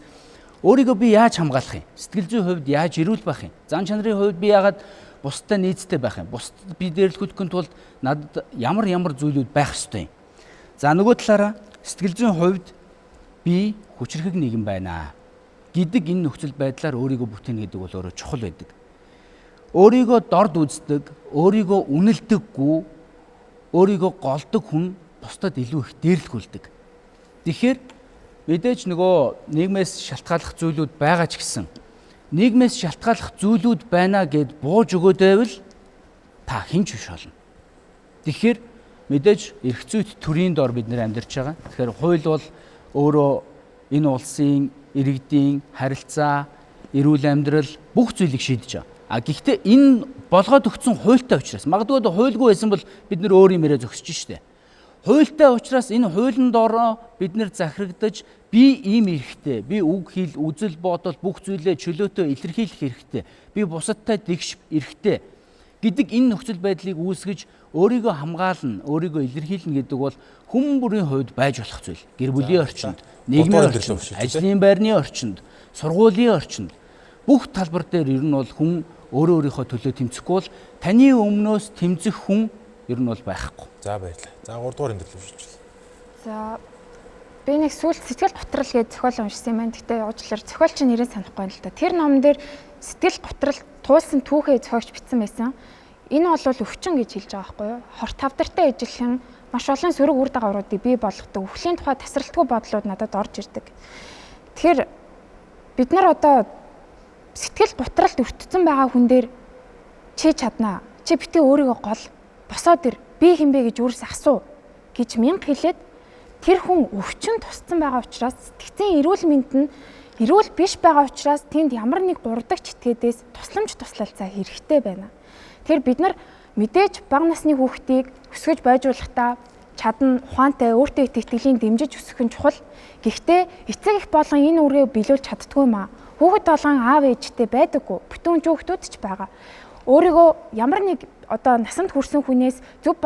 өөрийгөө би яаж хамгаалах юм? Сэтгэл зүйн хувьд яаж эрүүл байх юм? Зан чанарын хувьд би яагаад бусдад нийцтэй байх юм? Бусдад би дээрлэхэхийн тулд надад ямар зүйлүүд байх ёстой юм? За нөгөө талаараа сэтгэл зүйн хувьд би хүчрхэг нийгэм байна гэдэг энэ нөхцөл байдлаар өөрийгөө бүтээнэ гэдэг бол өөрөө чухал байдаг. Өөрийгөө дорд үздэг, өөрийгөө үнэлдэггүй, өөрийгөө голдог хүн бусдад илүү их дээрлэхүүлдэг. Тэгэхээр мэдээж нөгөө нийгмээс шалтгааллах зүйлүүд байгаа ч гэсэн нийгмээс шалтгааллах зүйлүүд байна гэд бууж өгөөд байвал та хинч биш болно. Тэгэхээр мэдээж эрх зүйт төрийн дор бид нэр амьдарч байгаа. Тэгэхээр хууль бол өөрөө энэ улсын иргэдийн харилцаа, эрүүл амьдрал бүх зүйлийг шийдэж байгаа. Гэхдээ энэ болгоод өгсөн хуультай учраас магадгүй хуульгүй байсан бол бид нэр өөр юмэрээ зогсож штэ. Хуультай учраас энэ хуулийн дороо бид нэр захирагдаж би ийм эрхтэй, би үг хэл, үзэл бодол бүх зүйлээ чөлөөтэй илэрхийлэх эрхтэй, би бусадтай дэгш эрхтэй гэдэг энэ нөхцөл байдлыг үүсгэж өөрийгөө хамгаална, өөрийгөө илэрхийлнэ гэдэг бол хүн бүрийн хувьд байж болох зүйл. Гэр бүлийн орчинд, нийгмийн орчинд, ажлын байрны орчинд, сургуулийн орчинд бүх талбар дээр ер нь бол хүн өөрийнхөө төлөө тэмцэхгүй бол таны өмнөөс тэмцэх хүн ер нь бол байхгүй. За баярлалаа. За 3 дугаар энэ төлөв шилжүүлээ. За би нэг сүүлд сэтгэл готрал гэж зохиол уншсан юм байна. Гэтэ уучлаарай зохиолч нэрээ санахгүй юм л да. Тэр номон дээр сэтгэл готрал туулсан түүхээ зохиогч бичсэн байсан. Энэ бол өвчин гэж хэлж байгаа байхгүй юу? Хорт тавдартай ижилхэн маш олон сөрөг үр дагавруудыг бий болгодог. Өвлийн тухай тасралтгүй бодлууд надад орж ирдэг. Тэгэхээр бид нар одоо сэтгэл готралд өртсөн байгаа хүн дээр чи чаднаа. Чи битгий өөрийгөө гол босоод ир. Би хинбэ гэж өөрөөс асуу гэж мянга хэлээд тэр хүн өвчин тусцсан байгаа учраас сэтгцийн эрүүл мэнд нь эрүүл биш байгаа учраас тэнд ямар нэг дурдагч этгээдээс тусламж туслалцаа хэрэгтэй байна. Тэр бид нар мэдээж бага насны хүүхдийг өсгөж бойжуулахдаа чадна, ухаантай, өөртөө итгэлийн дэмжиж өсгөх нь чухал. Гэхдээ эцэг их болгон энэ үргээ биелүүлж чаддгүй юм аа. Хүүхэд болгон аав ээжтэй байдаггүй. Бүтэн хүүхдүүд ч байгаа. Өөрийгөө ямар нэг одоо насанд хүрсэн хүнээс зөв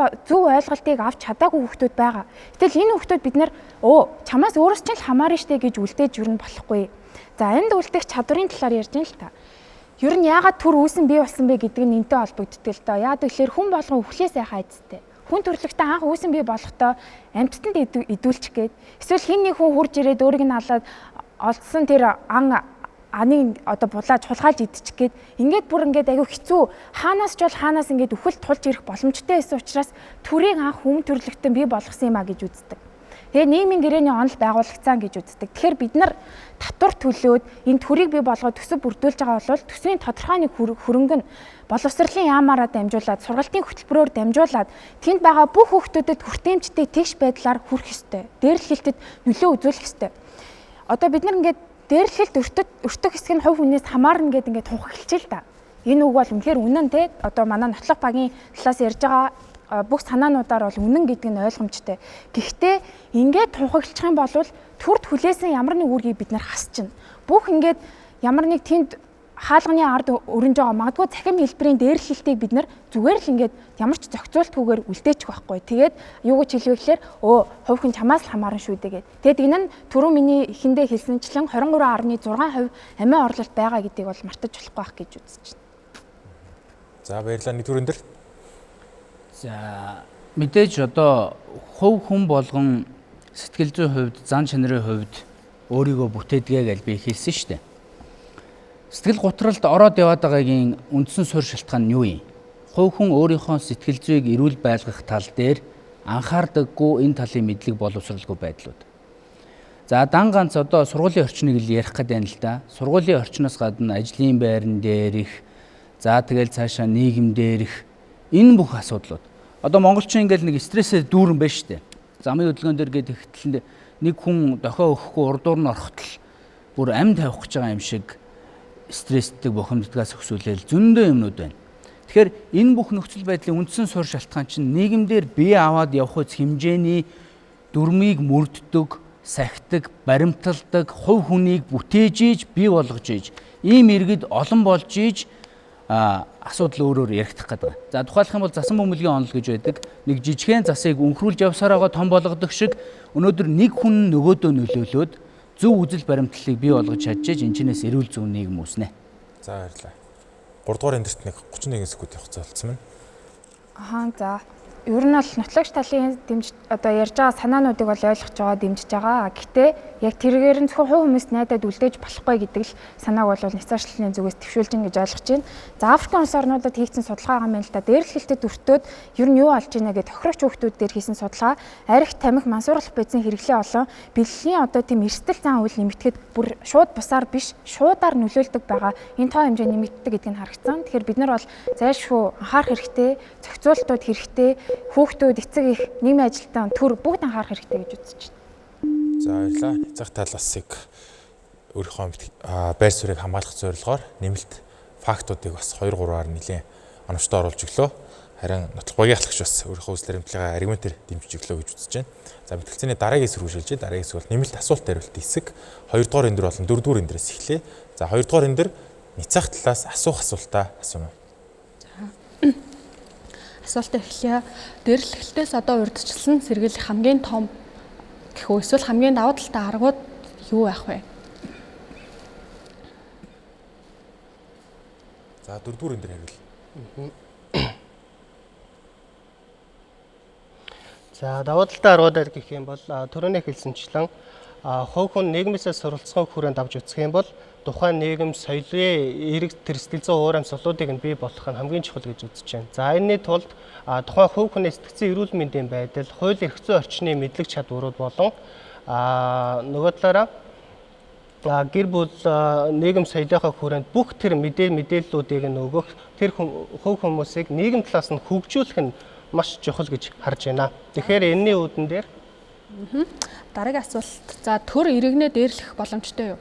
ойлголтыг авч чадаагүй хүүхдүүд байгаа. Гэтэл энэ хүүхдүүд бид нар чамаас өөрөөс ч л хамаарна штэ гэж үлдээж юрн болохгүй. За амьд үлдэх чадварын талаар ярьж ин л та. Ер нь яагаад түр үүсэн бий болсон бэ гэдэг нь энтэй холбогддог л доо. Яагаад гэвэл хүн болгон өвхлээс сайхан айцтай. Хүн төрлөختөө анх үүсэн бий болохдоо амьттанд идүүлчих гээд эсвэл хин нэг хүн хурж ирээд өөрийг нь алаад олдсон тэр аныг одоо булааж хулгайлж идчих гээд ингээд бүр ингээд аюу хэцүү хаанаас ч бол хаанаас ингээд үхэл тулж ирэх боломжтой байсан учраас төрийг анх хүн төрлөختөн бий болгосон юм а гэж үздэг. Тэгээ нийгмийн гэрээний онол байгуулагдсан гэж үздэг. Тэгэхээр бид нар татвар төлөөд энэ төрийг бий болгоод төсөв бүрдүүлж байгаа бол төсвийн тодорхой нэг хөрөнгө нь боловсролын яамаараа дамжуулаад сургалтын хөтөлбөрөөр дамжуулаад тэнд байгаа бүх хүүхдүүдэд хүртээмжтэй тэгш байдлаар хүрэх ёстой. Дээрлэлтэд нөлөө үзүүлэх ёстой. Одоо бид нар ингээд дээрлэлт өртөх хэсэг нь хувь хүнээс хамаарна гэдэг ингээд тунхаглаж л да. Энэ үг бол үнэхээр үнэн те. Одоо манай нотлох багийн талаас ярьж байгаа бүх санаануудаар бол үнэн гэдэг нь ойлгомжтой. Гэхдээ ингээд тунхаглах юм бол төрд хүлээсэн ямар нэг үүргийг бид нар хасчихна. Бүх ингээд ямар нэг тэнд хаалганы ард өрнж байгаа магадгүй цахим хэлбэрийн дээрлэлтийг бид нар зүгээр л ингээд ямар ч зохицуултгүйгээр үлдээчих байхгүй. Тэгээд юу гэж хэлвэ гэхээр хувь хүн чамаас л хамаарна шүү дээ гэдэг. Тэгэд энэ нь түрүү миний эхэндээ хэлсэнчлэн 23.6% амиа орлолт байгаа гэдгийг бол мартаж болохгүй байх гэж үзэж байна. За баярлалаа нэг төрөн дээр. За мэдээж одоо хувь хүн болгон сэтгэл зүйн хувьд, зан чанарын хувьд өөрийгөө бүтээдгээ гэж би хэлсэн шүү дээ. Сэтгэл готролд ороод яваад байгаагийн үндсэн суурь шалтгаан нь юу юм? Хувь хүн өөрийнхөө сэтгэл зүйг эрүүл байлгах тал дээр анхаардаггүй энэ талын мэдлэг боловсралгүй байдлууд. За дан ганц одоо сургуулийн орчныг л ярих гэдэг юм л да. Сургуулийн орчноос гадна ажлын байран дээрх, за тэгэл цаашаа нийгэм дээрх энэ бүх асуудлууд. Одоо монголчин ингээл нэг стрессээ дүүрэн байна шүү дээ. Замын хөдөлгөөн дээр гээд ихтэл нэг хүн дохио өгөхгүй урдуур нь орохтол бүр амь тавих гэж байгаа юм шиг стресстэй бухимддгаас өксүүлэл зөндөө юмнууд байна. Тэгэхээр энэ бүх нөхцөл байдлын үндсэн суурь шалтгаан чинь нийгэмдэр бие аваад явах үс хэмжээний дүрмийг мөрддөг, сахидаг, баримталдаг, хувь хүнийг бүтээж иж, бий болгож иж, ийм иргэд олон болж иж асуудал өөрөөр яригдах гэдэг. За тухайлах юм бол засан бөмбөлгийн онол гэж байдаг. Нэг жижигхэн засыг өнхрүүлж явсаар байгаа том болгодог шиг өнөөдөр нэг хүн нөгөөдөө нөлөөлөөд зөв үзэл баримтлалыг бий болгож чадчих, энэ чинээс эрүүл зүйн нийгэм үүснэ. За баярлалаа. 3 дугаар эндэрт нэг 31 секунд явах цаалцсан байна. За. Ер нь бол нотлогч талын дэмж одоо ярьж байгаа санаануудыг бол ойлгож байгаа, дэмжиж байгаа. Гэхдээ яг тэргээр нь зөвхөн хувь хүмүүст найдаад үлдээж болохгүй гэдэг л санааг бол няцаашлалын зүгээс төвшүүлж ин гэж ойлгож байна. За Африкийн улс орнуудад хийгдсэн судалгаа байгаа юм л да. Дээрлэхэлтэд өртөөд ер нь юу болж байна гэдэг тохирогч хүүхдүүд дээр хийсэн судалгаа арх, тамхи, мансууруулах байцын хэрэглээ болон бэлгийн одоо тийм эрсдэл зан үйл нэмэгдэхэд бүр шууд бусаар биш, шуудаар нөлөөлдөг байгаа. Энэ тоо хэмжээ нэмэгддэг гэдгийг харагдсан. Тэгэхээр бид нар бол зайлшгүй анхаарах хэрэгтэй, зохицуултууд хэрэгтэй, хүүхдүүд, эцэг их, нийгмийн ажилтан, төр бүгд анхаарах хэрэгтэй гэж үзэж байна. За баярлалаа. Эцэг талаасыг өөрийнхөө байр суурийг хамгаалах зорилгоор нэмэлт фактуудыг бас 2-3-аар нэлийн оновчтой оруулж өглөө. Харин нотлогчийн ахлагч бас өөрийнхөө үзэл баримтлалын аргументээр дэмжиж өглөө гэж үзэж байна. За мэтгэлцээний дараагийн хэсэг үргэлжлүүлж, дараагийн хэсэг бол нэмэлт асуулт хариулт хэсэг. 2 дугаар эндэр болон 4 дугаар эндэрээс эхлэе. За 2 дугаар эндэр няцаах талаас асуух асуултаа асууна. Асуулт эхлэе. Дээрлэхэлтээс одоо урьдчилсан сэргийлэх хамгийн том гэх үү эсвэл хамгийн давуу талтай аргууд юу байх вэ? За 4 дугаар эндэр хариул. За давуу талтай аргуудаар гэх юм бол түрүүний хэлсэнчлэн хувь хүн нийгмээсээ суралцсан хүрээнд авч үзэх юм бол тухайн нийгэм соёлын эрэг тэр сэтгэл зүйн уур амьсгалуудыг нь бий болгох нь хамгийн чухал гэж үзэж байна. За энэний тулд тухайн хувь хүний сэтгцэн эрүүл мэндийн байдал, хууль эрх зүйн орчны мэдлэг чадварууд болон нөгөө талаараа гэр бүл нийгэм соёлынхаа хүрээнд бүх тэр мэдээллүүдийг нь өгөх тэр хувь хүмүүсийг нийгэм талаас нь хөгжүүлэх нь маш чухал гэж харж байна. Тэгэхээр энэний үүдэн дээр дараагийн асуулт. За төр иргэнэ дээрлэх боломжтой юу?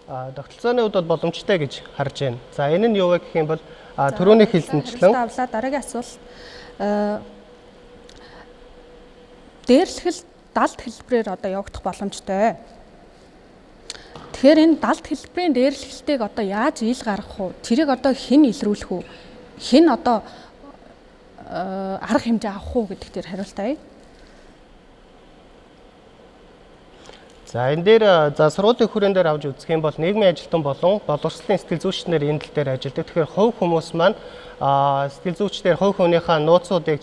Тогтолцооны хувьд бол боломжтой гэж харж байна. За энэ нь юу вэ гэх юм бол түрүүний хэлсэнчлэн дараагийн асуулт. Дээрлэхэл далд хэлбэрээр одоо явагдах боломжтой. Тэгэхээр энэ далд хэлбэрийн дээрлэхэлтийг одоо яаж ил гаргах вэ? Тэрийг одоо хэн илрүүлэх вэ? Хэн одоо арга хэмжээ авах уу гэдэг дээр хариултаа. За энэ дээр сургуулийн хүрээнд дээр авч үзэх юм бол нийгмийн ажилтан болон боловсролын сэтгэл зүйчнэр энэ тал дээр ажилладаг. Тэгэхээр хувь хүмүүс маань сэтгэл зүйчдэр хувь хүнийхээ нууцуудыг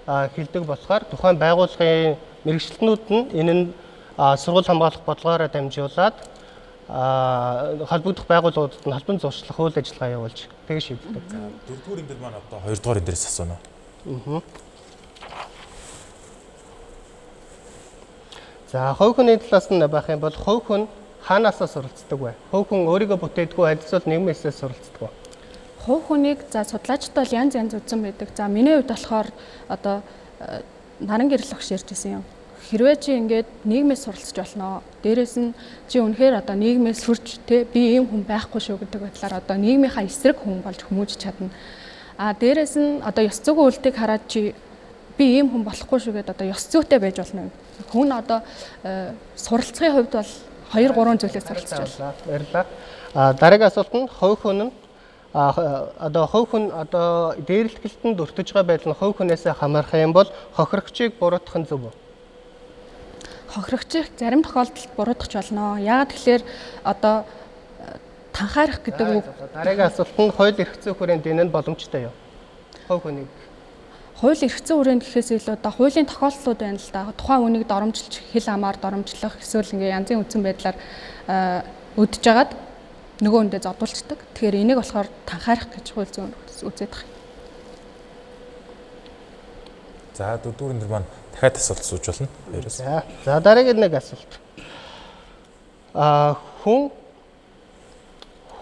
хэлдэг болохоор тухайн байгууллагын мэрэгчлэнүүд нь энэ нь сургууль хамгаалах бодлогоороо дамжуулаад холбогдох байгууллагуудад нь холбон зуршлах үйл ажиллагаа явуулж тэгж шийддэг. За 4 дугаар эндэр маань одоо 2 дугаар эндэрээс асууна. За хувь хүний талаас нь байх юм бол хувь хүн хаанаас суралцдаг вэ? Хувь хүн өөрийгөө бүтээдэггүй адилсвал нийгмээсээ суралцдаг вэ? Хувь хүнийг за судлаачид бол янз үзсэн байдаг. За миний хувьд болохоор одоо наран гэрэл багш ярьж байсан юм. Хэрвээ чи ингээд нийгмээс суралцж болно. Дээрээс нь чи үнэхээр одоо нийгмээс сурч би ийм хүн байхгүй шүү гэдэг байдлаар одоо нийгмийнхаа эсрэг хүн болж хүмүүжиж чадна. Дээрээс нь одоо ёс зүйн үйлдэлийг хараад чи би ийм хүн болохгүй шүү гэдээ одоо ёс зүйтэй байж болно. Хүн одоо суралцахын хувьд бол 2-3 зүйлээс суралцж байна. Баярлалаа. Дараагийн асуулт нь хувь хүн нь одоо хувь хүн одоо дээрлэлтэнд өртөж байгаа байдал нь хувь хүнээс хамаарах юм бол хохирогчийг буруутгах нь зөв үү? Хохирогчийг зарим тохиолдолд буруутгах болно. Яагаад тэгэхээр одоо танхаарах гэдэг үг. Дараагийн асуулт нь хууль эрх зүйн хүрээнд энэ нь боломжтой юу? Хувь хүнийг хууль эрх зүйн хүрээнд гэхээс илүү одоо хуулийн тохиолдлууд байна л да. Тухайн үнийг доромжилж хил амаар доромжлох эсвэл ингээ янзын үндсэн байдлаар өдөж жагаад нөгөө хүндээ зодуулцдаг. Тэгэхээр энийг болохоор танхаарах гэж хууль зүйн үзээд байгаа. За 4 дугаар эндэр маань дахиад асуулт сууж болно. Хоёроос. За дараагийн нэг асуулт.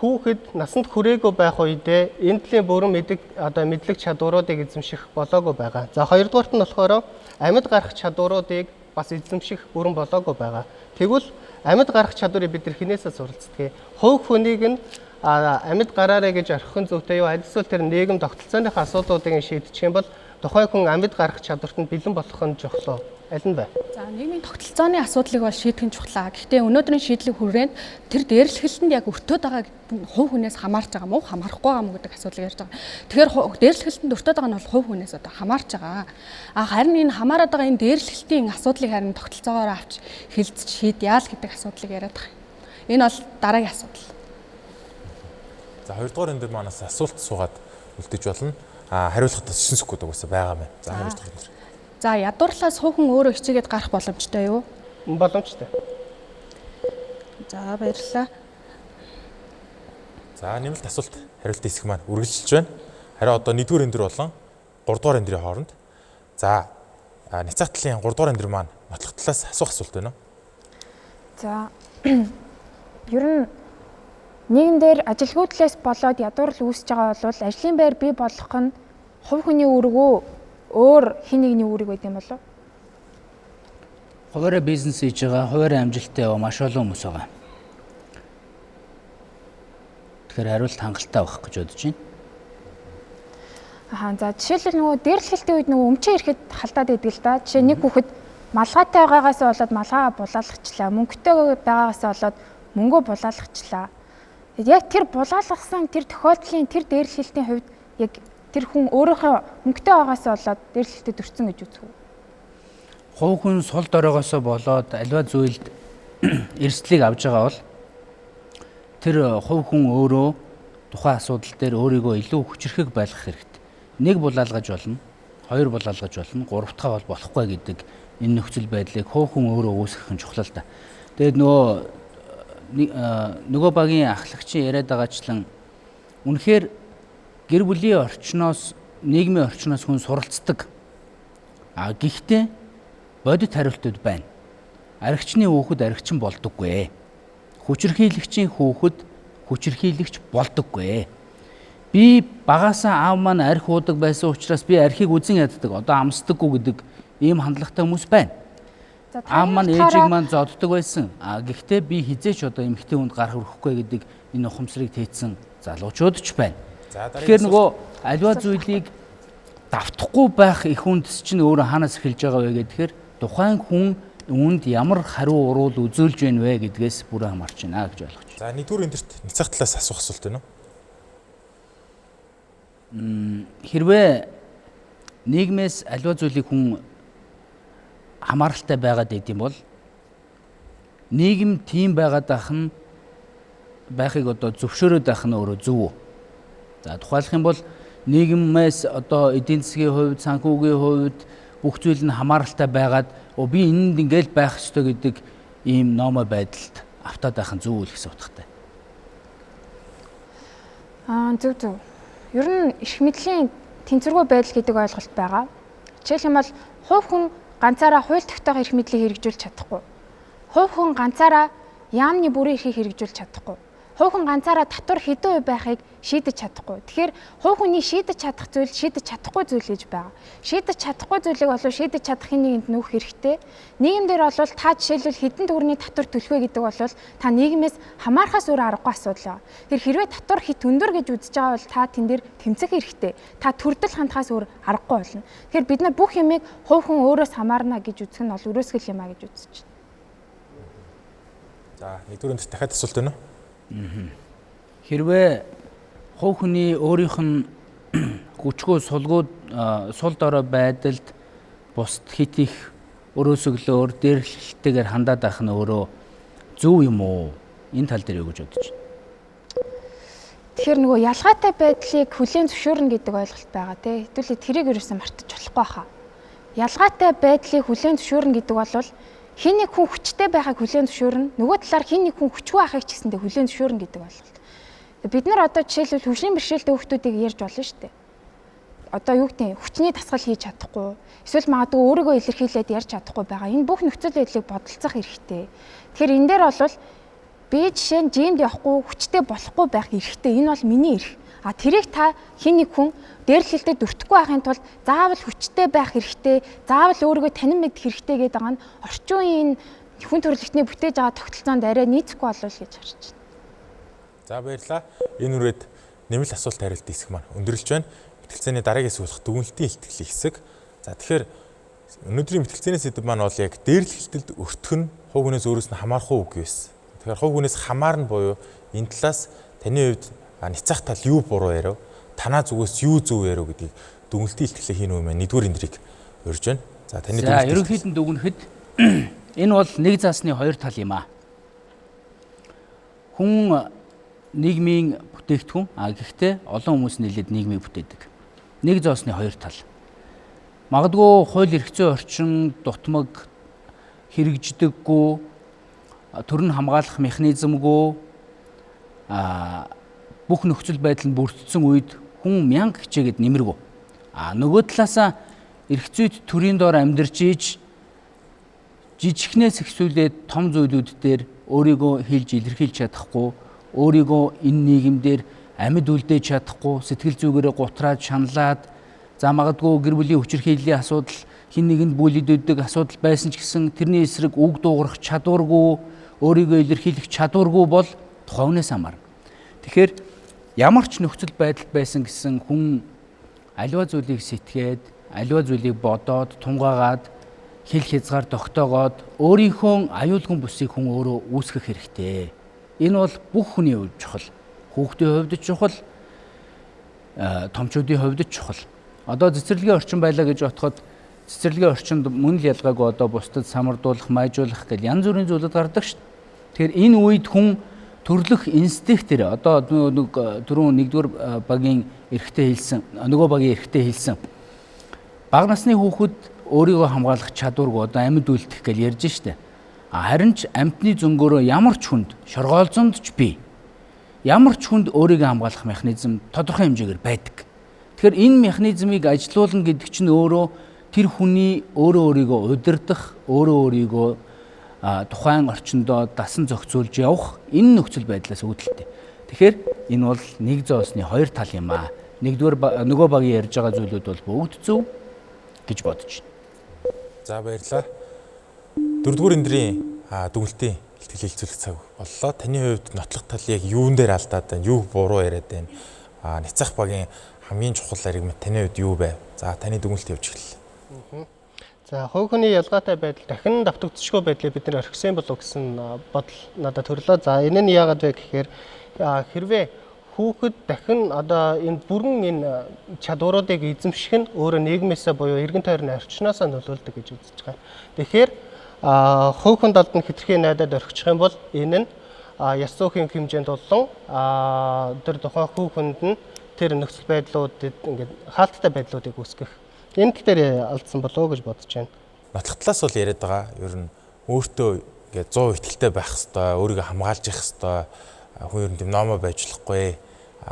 Хүүхэд насанд хүрээгүй байх үедээ энэ төрлийн бүрэн мэдлэг чадваруудыг эзэмших болоогүй байгаа. За хоёрдугаарт нь болохоор амьд гарах чадваруудыг бас эзэмших бүрэн болоогүй байгаа. Тэгвэл амьд гарах чадварыг бид нар хинээсээ суралцдаг. Хувь хүнийг нь амьд гараарэ гэж орхихон зүйтэй юу? Аль эсвэл тэр нийгэм тогтолцооныхаа асуудлуудыг шийдчих юм бол тухайн хүн амьд гарах чадварт нь бэлэн болох нь чухал. Аль нь бэ? За нийгмийн тогтолцооны асуудлыг бол шийдэх нь чухлаа. Гэхдээ өнөөдрийн шийдлийг хүрээнд тэр дээрлэхэлтэнд яг өртөөд байгаа хувь хүнээс хамаарч байгаа мó хамаарахгүй байгаа мó гэдэг асуудлыг ярьж байгаа. Тэгэхээр дээрлэхэлтэнд өртөөд байгаа нь бол хувь хүнээс одоо хамаарч байгаа. Харин энэ хамаарад байгаа энэ дээрлэхэлтийн асуудлыг харин тогтолцоогоор авч хилцэж шийдъя л гэдэг асуудлыг яриад байгаа. Энэ бол дараагийн асуудал. За хоёрдугаар энэ дээр манаас асуулт суугаад үлдэж болно. Хариулахад 9 секунд угаасаа байгаа мэн. За хоёрдугаар энэ. За ядуурлаас хувь хүн өөрөө хичээгээд гарах боломжтой юу? Боломжтой. За баярлалаа. За нэмэлт асуулт хариулт хэсэг маань үргэлжилж байна. Харин одоо 1-р эндэр болон 3-р эндрийн хооронд. За Няцаатлын 3-р эндэр маань нотлох талаас асуух асуулт байна уу? За ер нь нийгэмдэр ажилгүйдлээс болоод ядуурл үүсэж байгаа бол ажлын байр бий болгох нь хувь хүний үүрэг өөр хин нэгний үүрэг байт юм болов? Хуваараа бизнес хийж байгаа, хуваараа амжилттай яваа маш олон хүмүүс байгаа. Тэгэхээр хариулт хангалттай байх гэж бодож байна. За жишээлбэл нөгөө дээрлэхэлтийн үед нөгөө өмчөө ирэхэд халдаад идэг л да. Жишээ нэг хүүхэд малгайтай байгаагаас болоод малгайгаа булаалгачлаа. Мөнгөтэй байгаагаас болоод мөнгөө булаалгачлаа. Яг тэр булаалгасан тэр тохиолдлын тэр дээрлэхэлтийн хувьд яг тэр хүн өөрийнхөө мөнгөтэй байгаагаас болоод дээрлэхэлтэд өртсөн гэж үзэх үү? Хувь хүн сул доройгоосоо болоод альва зүйлд эрсдлийг авж байгаа бол тэр хувь хүн өөрөө тухайн асуудал дээр өөрийгөө илүү хүчрхэг байлгах хэрэгтэй. Нэг булаалгаж болно, хоёр булаалгаж болно, гурав дахь бол болохгүй гэдэг энэ нөхцөл байдлыг хувь хүн өөрөө үүсгэх нь чухал л да. Тэгээд нөгөө багийн ахлагчийн яриад байгаачлан үнэхээр гэр бүлийн орчноос, нийгмийн орчноос хүн суралцдаг. Гэхдээ бодит хариултууд байна. Аригчны хүүхэд аригчин болдоггүй. Хүчирхийлэгчийн хүүхэд хүчирхийлэгч болдоггүй. Би багаасаа аав маань арх уудаг байсан учраас би архийг үзэн яддаг. Одоо амсдаггүй гэдэг ийм хандлагатай хүмүүс байна. Аав маань ээжийг маань зоддог байсан. Гэхдээ би хизээч одоо эмэгтэй хүнд гар хөрөхгүй гэдэг энэ ухамсарыг тээцсэн залуучууд ч байна. Тэгэхээр нөгөө аливаа зүйлийг давтахгүй байх их хүндэс чинь өөрөө хаанаас эхэлж байгаа вэ гэхээр тухайн хүн үүнд ямар хариу уруул үзүүлж байна вэ гэдгээс бүрэн хамаарч байна гэж ойлгож байна. За 1-р эндэрт Няцаах талаас асуух асуулт байна уу? Хэрвээ нийгмээс аливаа зүйлийг хүн хамааралтай байгаад идэм бол нийгэм тийм байгаад байхыг одоо зөвшөөрөөд байх нь өөрөө зөв үү? За тухайлах юм бол нийгмээс одоо эдийн засгийн хувьд, санхүүгийн хувьд бүх зүйл нь хамааралтай байгаад би энэнд ингээл байх ёстой гэдэг ийм номой байдалд автаад байх нь зөв үл гэсэн утгатай. Зөв. Ер нь эрх мэдлийн тэнцвэргүй байдал гэдэг ойлголт байгаа. Жишээлбэл бол хувь хүн ганцаараа хууль тогтоох эрх мэдлийг хэрэгжүүлж чадахгүй. Хувь хүн ганцаараа яамны бүрийн эрхийг хэрэгжүүлж чадахгүй. Хувь хүн ганцаараа татвар хэдэн үе байхыг шийдэж чадахгүй. Тэгэхээр хувь хүний шийдэж чадах зүйл шийдэж чадахгүй зүйл гэж байгаа. Шийдэж чадахгүй зүйлийг болов шийдэж чадахын нэгэнд нүүх хэрэгтэй. Нийгэм дээр бол та жишээлбэл хэдэн төгрөгийн татвар төлөх вэ гэдэг бол та нийгмээс хамаарахаас өөр аргагүй асуудал байна. Тэр хэрвээ татвар хит өндөр гэж үзэж байгаа бол та тэн дээр тэмцэх хэрэгтэй. Та төрдөл хандхаас өөр аргагүй болно. Тэгэхээр бид нар бүх юмыг хувь хүн өөрөөс хамаарна гэж үзэх нь бол өрөөсгөл юм а гэж үзэж байна. За 1-р эндэрт дахиад асуулт байна уу? Хэрвээ хувь хүний өөрийнх нь хүчгүй сул дорой байдалд бусд хит их өрөөсөглөөр дээрлэлтэйгээр хандаад байх нь өөрөө зөв юм уу? Энэ тал дээр юу гэж бодож байна? Тэгэхээр нөгөө ялгаатай байдлыг хүлээн зөвшөөрнө гэдэг ойлголт байгаа тий. Хэдүүлээ тэрийг ерөөсөө мартаж болохгүй хаа. Ялгаатай байдлыг хүлээн зөвшөөрнө гэдэг бол хин нэг хүн хүчтэй байхыг хүлээн зөвшөөрнө. Нөгөө талаар хин нэг хүн хүчгүй байхыг ч гэсэндээ хүлээн зөвшөөрнө гэдэг ойлголт. Бид нар одоо жишээлбэл хөгжлийн бэрхшээлтэй хүүхдүүдийг ярьж болно шүү дээ. Одоо юу гэдэг хүчний дасгал хийж чадахгүй, эсвэл магадгүй өөрийгөө илэрхийлээд ярьж чадахгүй байгаа. Энэ бүх нөхцөл байдлыг бодолцох хэрэгтэй. Тэгэхээр энэ дээр бол би жишээ нь жимд явахгүй, хүчтэй болохгүй байх эрхтэй. Энэ бол миний эрх. Тэрийг та хин нэг хүн дээрлэлтэд өртөхгүй байхын тулд заавал хүчтэй байх хэрэгтэй, заавал өөрийгөө танин мэдэх хэрэгтэй гэдэг байгаа нь орчин үеийн хүн төрөлхтний бүтээж байгаа тогтолцоонд арай нийцэхгүй болов гэж харж байна. За баярлалаа. Энэ үрээд нэмэлт асуулт хариулт хэсэг маань өндөрлж байна. Мэтгэлцээний дараагийн суулгах дүгнэлтийн илтгэлийн хэсэг. За тэгэхээр өнөөдрийн мэтгэлцээний сэдэв маань бол яг дээрлэлтэлд өртөх нь хувь хүнээс өөрөөс нь хамаарах уу үгүй байсан. Тэгэхээр хувь хүнээс хамаарна буюу энэ талаас таны хувьд ницах тал юу буруу ярив, танаа зүгээс юу зөв ярив гэдгийг дүгнэлтийн илтгэлээ хийн үү мэн нэгдүгээр эндрийг урьж байна. За таны За ерөнхийдөө дүгнэхэд энэ бол нэг заасны хоёр тал юм аа. Хүн нийгмийн бүтээгдэхүүн гэхдээ олон хүмүүс нийлээд нийгмийг бүтээдэг. Нэг заасны хоёр тал. Магадгүй хууль эрх зүйн орчин дутмаг хэрэгждэггүй, төр нь хамгаалах механизмгүй бүх нөхцөл байдал нь бүрдсэн үед хүн мянга хичээгээд нэмэргүй. Нөгөө талаасаа эрх зүйд төрийн доор амьдарч ийж жижигнээс ихсүүлээд том зүйлүүд дээр өөрийгөө хэлж илэрхийлж чадахгүй, өөрийгөө энэ нийгэмдэр амьд үлдээж чадахгүй, сэтгэл зүгээрээ гутраад шаналаад, за магадгүй гэр бүлийн хүчирхийллийн асуудал, хин нэгэнд бүлэгддэг асуудал байсан ч гэсэн тэрний эсрэг үг дуугарах чадваргүй, өөрийгөө илэрхийлэх чадваргүй бол тухайнаас хамаарна. Тэгэхээр ямар ч нөхцөл байдал байсан гэсэн хүн аливаа зүйлийг сэтгээд, аливаа зүйлийг бодоод, тунгаагаад, хэл хязгаар тогтоогоод өөрийнхөө аюулгүй бүсийг хүн өөрөө үүсгэх хэрэгтэй. Энэ бол бүх хүний хувьд чухал. Хүүхдийн хувьд чухал, томчуудын хувьд чухал. Одоо цэцэрлэгийн орчин байлаа гэж бодоход цэцэрлэгийн орчинд мөн л ялгаагүй одоо бусдад самардуулах, майжуулах гэл янз бүрийн зүйлүүд гардаг шүү дээ. Тэгэхээр энэ үед хүн төрлөх инстинктээр одоо түрүүн нэгдүгээр багийн эрхтэй хэлсэн, нөгөө багийн эрхтэй хэлсэн. Бага насны хүүхэд өөрийгөө хамгаалах чадваргүй одоо амьд үлдэх гэж ярьж штэ. Харин ч амьтны зөнгөөрөө ямар ч хүнд шоргоолзонд ч бий. Ямар ч хүнд өөрийгөө хамгаалах механизм тодорхой хэмжээгээр байдаг. Тэгэхээр энэ механизмыг ажилуулна гэдэг чинь өөрөө тэр хүний өөрийгөө удирдах, өөрийгөө тухайн орчиндөө дасан зохицуулж явах энэ нөхцөл байдлаас үүдэлтэй. Тэгэхээр энэ бол нэг зоосны хоёр тал юм аа. Нэгдүгээр нөгөө багийн ярьж байгаа зүйлүүд бол бүгд зөв гэж бодож байна. За баярлалаа. Дөрөвдүгээр эндрийн дүгнэлтийн илтгэл хэлцүүлэх цаг боллоо. Таны хувьд нотлох тал яг юун дээр алдаад байна? Юу буруу яриад байна? Ницах багийн хамгийн чухал аргумент таны хувьд юу байв? За таны дүгнэлт явж эхэллээ. За хувь хүний ялгаатай байдал дахин давтагдчихгүй байдлыг бид нэр орхисон болов гэсэн бодол надад төрлөө. За энэ нь яагаад вэ гэхээр хэрвээ хүүхэд дахин одоо энэ бүрэн энэ чадваруудыг эзэмших нь өөрөө нийгмээсээ буюу эргэн тойрны орчноосоо нөлөөлдөг гэж үзэж байгаа. Тэгэхээр хувь хүн талд нь хэтэрхий найдаад орхичих юм бол энэ нь яс зүйн хэмжээнд болон тэр тухайн хувь хүнд нь тэр нөхцөл байдлуудад ингээд хаалттай байдлуудыг үүсгэх. Энэ тал дээр алдсан болов уу гэж бодож байна. Нотлох талаас бол яриад байгаа. Ер нь өөртөө ингээд 100% итгэлтэй байх хэвээр, өөрийгөө хамгаалж явах хэвээр, хүн ер нь тийм номоо байж болохгүй,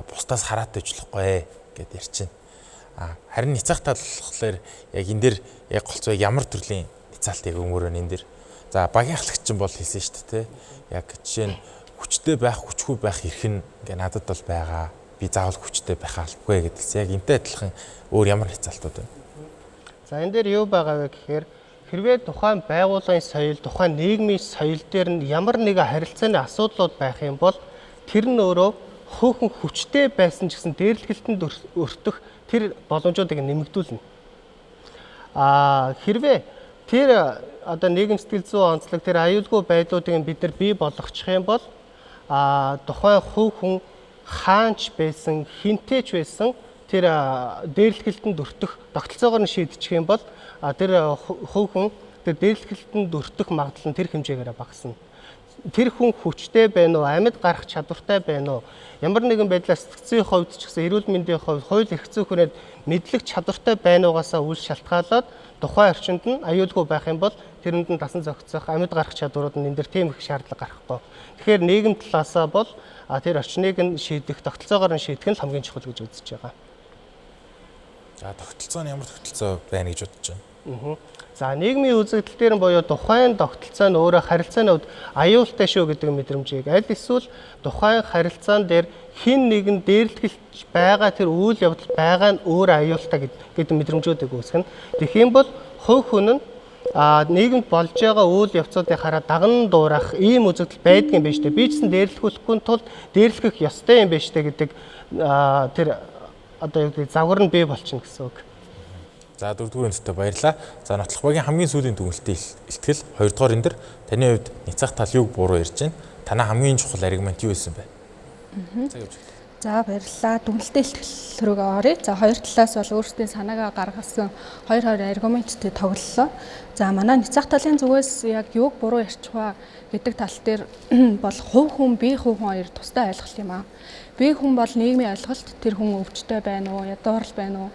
бусдаас хараатай байж болохгүй гэдээ ярьж байна. Харин ницах тал болохоор яг энэ дэр яг голцоо ямар төрлийн ницаалтыг өнгөрөө энэ дэр. За багийн ахлагч чинь бол хэлсэн шүү дээ, тэ. Яг жишээ нь хүчтэй байх, хүчгүй байх эрх нь ингээ надад бол байгаа. Би заавал хүчтэй байх албагүй гэдэгс. Яг энтэй адилхан өөр ямар ницаалтууд байна? За энэ дээр юу байгаа вэ гэхээр хэрвээ тухайн байгууллагын соёл, тухайн нийгмийн соёл дээр нь ямар нэгэн харилцааны асуудлууд байх юм бол тэр нь өөрөө хөөхөн хүчтэй байсан ч гэсэн дээрлэхэлтэнд өртөх тэр боломжуудыг нэмэгдүүлнэ. Хэрвээ тэр одоо нийгэм сэтгэл зүйн онцлог тэр аюулгүй байдлуудыг бид нар бий болгочих юм бол тухайн хөөхөн хаанч байсан, хинтээч байсан тэр дээрлэхэлтэнд өртөх тогтолцоогоор нь шийдчих юм бол тэр хөөхөн тэр дээрлэхэлтэнд өртөх магадлал нь тэр хэмжээгээр багасна. Тэр хүн хүчтэй байна уу, амьд гарах чадвартай байна уу, ямар нэгэн байдлаар сэтгцийн хувьд ч гэсэн эрүүл мэндийн хувьд хууль эрх зүйн хүрээд мэдлэг чадвартай байна уугаасаа үл шалтгаалаад тухайн орчинд нь аюулгүй байх юм бол тэрэнд нь дасан зохицох, амьд гарах чадварууд нь энэ дэр тийм их шаардлага гарахгүй. Тэгэхээр нийгэм талаасаа бол тэр орчныг нь шийдэх, тогтолцоогоор нь шийдэх нь хамгийн чухал гэж үзэж байгаа. За тогтолцоо нь ямар тогтолцоо байна гэж бодож байна? За нийгмийн үзэгдэл дээр нь буюу тухайн тогтолцоо нь өөрөө харилцааны хувьд аюултай шүү гэдэг мэдрэмжийг аль эсвэл тухайн харилцаан дээр хэн нэгэн дээрлэхэлж байгаа тэр үйл явдал байгаа нь өөр аюултай гэдэг мэдрэмжүүдийг үүсгэнэ. Тэгэх юм бол хувь хүн нь нийгэмд болж байгаа үйл явцуудыг хараад даган дуурах ийм үзэгдэл байдаг юм байна шүү дээ. Би ч гэсэн дээрлэхүүлэхгүй тул дээрлэх ёстой юм байна шүү дээ гэдэг тэр одоо юу гэдэг загвар нь бий болчихно гэсэн үг. За дөрөвдүгээр өндөртөө баярлалаа. За нотлох багийн хамгийн сүүлийн дүгнэлтийн илтгэл 2 дугаар энэ дэр таны хувьд няцах тал юг буруу ярьж байна. Танай хамгийн чухал аргумент юу байсан бэ? За баярлалаа. Дүгнэлтийн илтгэл рүүгээ оръё. За хоёр талаас бол өөрсдийн санаагаа гаргасан хоёр аргументтэй тоглолоо. За манай няцах талын зүгээс яг юг буруу ярьчих вэ гэдэг тал дээр бол хувь хүн бие хувь хүн хоёр тусдаа ойлголт юм аа. Бие хүн бол нийгмийн ойлголт, тэр хүн өвчтөй байна уу, ядуурл байна уу?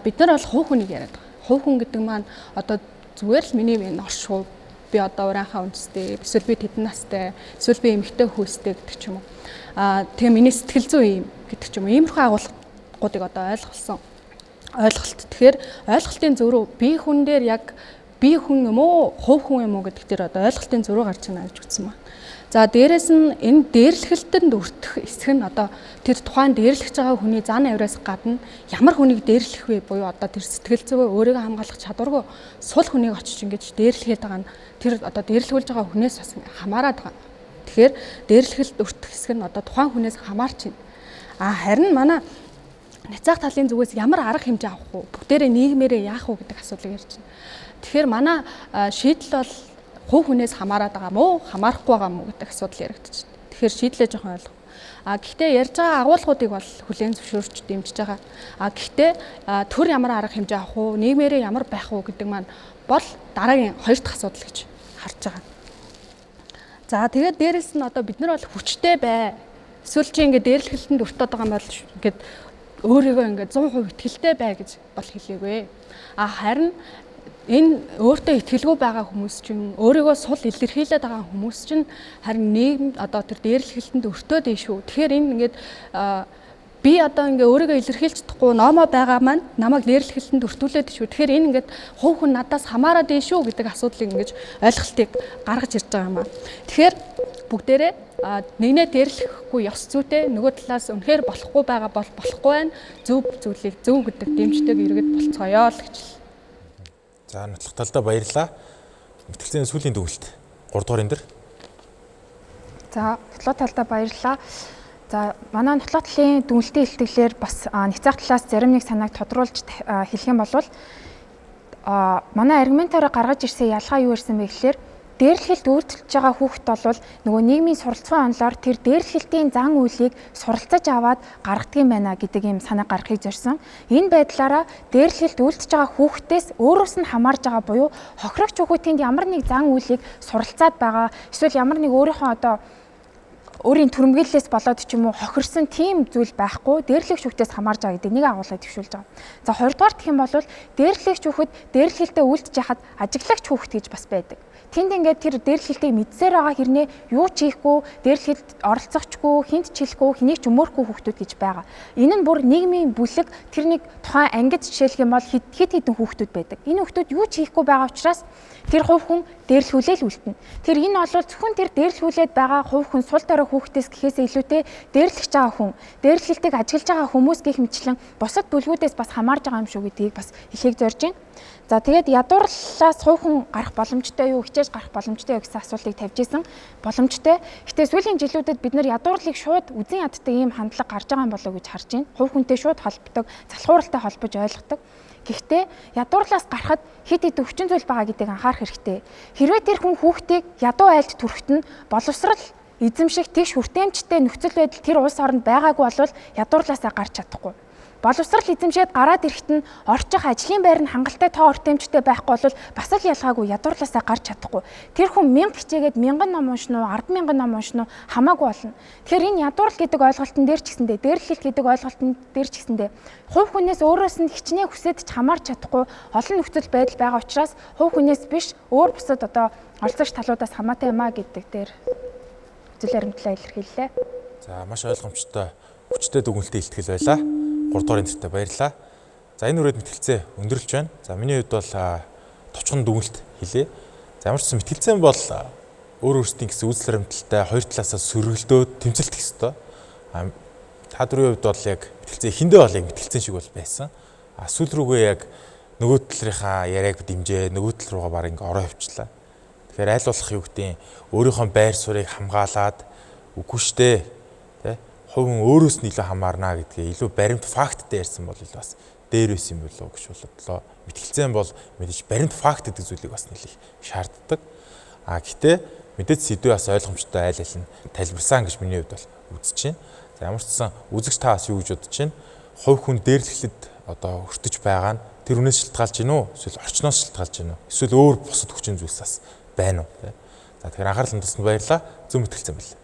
Бид нар бол хувь хүнийг яриад байгаа. Хувь хүн гэдэг маань одоо зүгээр л миний оршуу, би одоо ураанхаа үндэстэй, эсвэл би тэдэн настай, эсвэл би эмэгтэй хүүстэй гэдэг ч юм уу. Тэгээ миний сэтгэл зүй юм гэдэг ч юм уу. Иймэрхүү агуулгуудыг одоо ойлгуулсан. Ойлголт. Тэгэхээр ойлголтын зөрүү бие хүн дээр яг бие хүн юм уу, хувь хүн юм уу гэдэг дээр одоо ойлголтын зөрүү гарч байна гэж үзсэн байна. За дээрэс нь энэ дээрлэхэлтэнд өртөх эсэх нь одоо тэр тухайн дээрлэж байгаа хүний зан авираас гадна ямар хүнийг дээрлэх вэ буюу одоо тэр сэтгэл зүйн өөрийгөө хамгаалах чадваргүй сул хүнийг очиж ингэж дээрлэхэд байгаа нь тэр одоо дээрлүүлж байгаа хүнээс бас хамаарат байгаа. Тэгэхээр дээрлэхэлд өртөх эсэх нь одоо тухайн хүнээс хамаарч байна. Харин манай няцаах талын зүгээс ямар арга хэмжээ авах вэ? Бүгдээрээ нийгмээрээ яах вэ гэдэг асуудлыг ярьж байна. Тэгэхээр манай шийдэл бол хувь хүнээс хамаарат байгаа мó хамаарахгүй байгаа мó гэдэг асуудал яригдчихэв. Тэгэхээр шийдлээ жоохон ойлгох. Гэхдээ ярьж байгаа агуулгуудыг бол хүлээн зөвшөөрч дэмжиж байгаа. Гэхдээ төр ямар арга хэмжээ авах уу, нийгмээрээ ямар байх уу гэдэг маань бол дараагийн хоёр дахь асуудал гэж харж байгаа. За тэгээд дээрэс нь одоо бид нар бол хүчтэй бай. Эсвэл чи ингээд дээрлэхэлтэнд өртөд байгаа юм бол ингээд өөрийгөө ингээд 100% итгэлтэй бай гэж бол хэлээгүй. Харин энэ өөртөө итгэлгүй байгаа хүмүүс чинь өөрийгөө сул илэрхийлээд байгаа хүмүүс чинь харин нийгэмд одоо тэр дээрлэхэлтэнд өртөөд ээ шүү. Тэгэхээр энэ ингээд би одоо ингээ өөрийгөө илэрхийлж чадахгүй номоо байгаа маань намайг дээрлэхэлтэнд өртүүлээд шүү. Тэгэхээр энэ ингээд хувь хүн надаас хамаарат ээ шүү гэдэг асуудлыг ингэж ойлголтыг гаргаж ирж байгаа юм аа. Тэгэхээр бүгдээрээ нэгнээ дээрлэхгүй ёс зүйтэй нөгөө талаас үнэхээр болохгүй байгаа бол болохгүй байна. Зөв зүйлийг зөв гэдэг дэмждэг иргэд болцгоё л гэж. За нотлох талдаа баярлалаа. Мэтгэлцээний сүүлийн дүгнэлт 3 дугаар энэ дэр. За нотлох талдаа баярлалаа. За манай нотлох талын дүгнэлтийн илтгэлээр бас няцаах талаас зарим нэг санааг тодруулж хэлэх юм бол манай аргументаараа гаргаж ирсэн ялгаа юу ирсэн бэ гэхээр дээрлэхэлд үйлдэлж байгаа хүүхэд бол нөгөө нийгмийн суралцсан онолоор тэр дээрлэхэлтийн зан үйлийг суралцаж аваад гаргадаг юм байна гэдэг юм санаа гаргахыг зорьсон. Энэ байдлаараа дээрлэхэлд үйлдэлж байгаа хүүхдээс өөрөөс нь хамаарж байгаа буюу хохирогч хүүхдийн ямар нэг зан үйлийг суралцаад байгаа эсвэл ямар нэг өөрийнхөө одоо өөрийн төрөмгөлөөс болоод ч юм уу хохирсон тийм зүйл байхгүй дээрлэгч хүүхдээс хамаарж байгаа гэдэг нэг агуулгыг төвшүүлж байгаа. За хоёрдугаар гэх юм бол дээрлэгч хүүхэд дээрлэхэлтэд үйлдэж яхад ажиглагч хүүхэд гэж бас байдаг. Тэнд ингээд тэр дээрлэхэлтийг мэдсээр байгаа хэрнээ юу ч хийхгүй дээрлэхэлд оролцохчгүй хинт чилэхгүй хэнийг ч өмөрөхгүй хүүхдүүд гэж байгаа. Энэ нь бүр нийгмийн бүлэг тэр нэг тухайн ангид жишээлх юм бол хэд хэдэн хүүхдүүд байдаг. Энэ хүүхдүүд юу ч хийхгүй байгаа учраас тэр хувь хүн дээрлэхүүлэл үлдэнэ. Тэр энэ бол зөвхөн тэр дээрлэхүүлээд байгаа хувь хүн сул дорой хүүхдээс гэхээс илүүтэй дээрлэгч байгаа хүн, дээрлэлтийг ажиглаж байгаа хүмүүс гэх мэтлэн бусад бүлгүүдээс бас хамаарж байгаа юм шүү гэдгийг бас хэлхийг зорж байна. За тэгээд ядуурлаас хувь хүн гарах боломжтой юу, хичээж гарах боломжтой юу гэсэн асуултыг тавьж исэн. Боломжтой. Гэтэ сүүлийн жилүүдэд бид нар ядуурлыг шууд үзэн ядтай ийм хандлага гарч байгаа юм болов уу гэж харж байна. Хувь хүнтэй шууд холбогддог, залхууралтай холбож ойлгодог. Гэхдээ ядуурлаас гарахад хэд хэд өвчин зүйл байгаа гэдгийг анхаарах хэрэгтэй. Хэрвээ тэр хүн хүүхдийг ядуу айлд түрхт нь боловсрал эзэмших тийш хүртээмжтэй нөхцөл байдал тэр улс оронд байгаагүй бол ядуурлаасаа гарч чадахгүй. Боловсрал эзэмшээд гараад ирэхэд нь орчих ажлын байр нь хангалттай тоо хүртээмжтэй байхгүй бол бас л ялгаагүй ядуурлаасаа гарч чадахгүй. Тэр хүн 1000 хичээгээд 1000 ном уншин уу 100000 ном уншин уу хамаагүй болно. Тэгэхээр энэ ядуурл гэдэг ойлголтын дээр ч гэсэндээ дээрлэлт гэдэг ойлголтын дээр ч гэсэндээ хувь хүнээс өөрөөс нь хичнээн хүсэж ч хамаарч чадахгүй олон нөхцөл байдал байгаа учраас хувь хүнээс биш өөр бусад одоо оролцогч талуудаас хамаатай юм а гэдэг дээр үзэл баримтлал илэрхийллээ. За маш ойлгомжтой хүчтэй дүгнэлтийн илтгэл байлаа. 3 дугаар энтертэй баярлалаа. За энэ үрээд мэтгэлцээ өндөрлж байна. За миний хувьд бол товчхон дүгнэлт хэлье. За ямар ч гэсэн мэтгэлцээ бол өөр өөрсдийн гэсэн үзэл баримталтай хоёр талаасаа сөргөлдөө тэмцэлтэх ёстой. Та дөрвийн хувьд бол яг мэтгэлцээ эхэндээ бол яг мэтгэлцээ шиг бол байсан. Сүүл рүүгээ яг нөгөө талынхаа яриаг дэмжээ, нөгөө тал руугаа баг ингээ ороо явчлаа. Тэгэхээр аль болох юу гэдэг өөрийнхөө байр суурийг хамгаалаад үгүй штэ тий хувь хүн өөрөөс нь илүү хамаарна гэдгээ илүү баримт факттай ярьсан бол илүү бас дээр байсан юм болоо гэж бодлоо. Мэтгэлцэн бол мэдээж баримт факт гэдэг зүйлийг бас нэлийг шаарддаг. Гэхдээ мэдээж сэдвээ бас ойлгомжтой айл аль нь тайлбарсан гэж миний хувьд бол үзэж байна. За ямар ч гэсэн үзэгч та бас юу гэж бодож байна? Хувь хүн дээрлэхэд одоо өртөж байгаа нь тэр үнээс шалтгаалж гин үү? Эсвэл орчноос шалтгаалж гин үү? Эсвэл өөр бусад хүчин зүйлс бас байна уу? За тэгэхээр анхаарал хандсанд баярлалаа. Зөв мэтгэлцэн байна.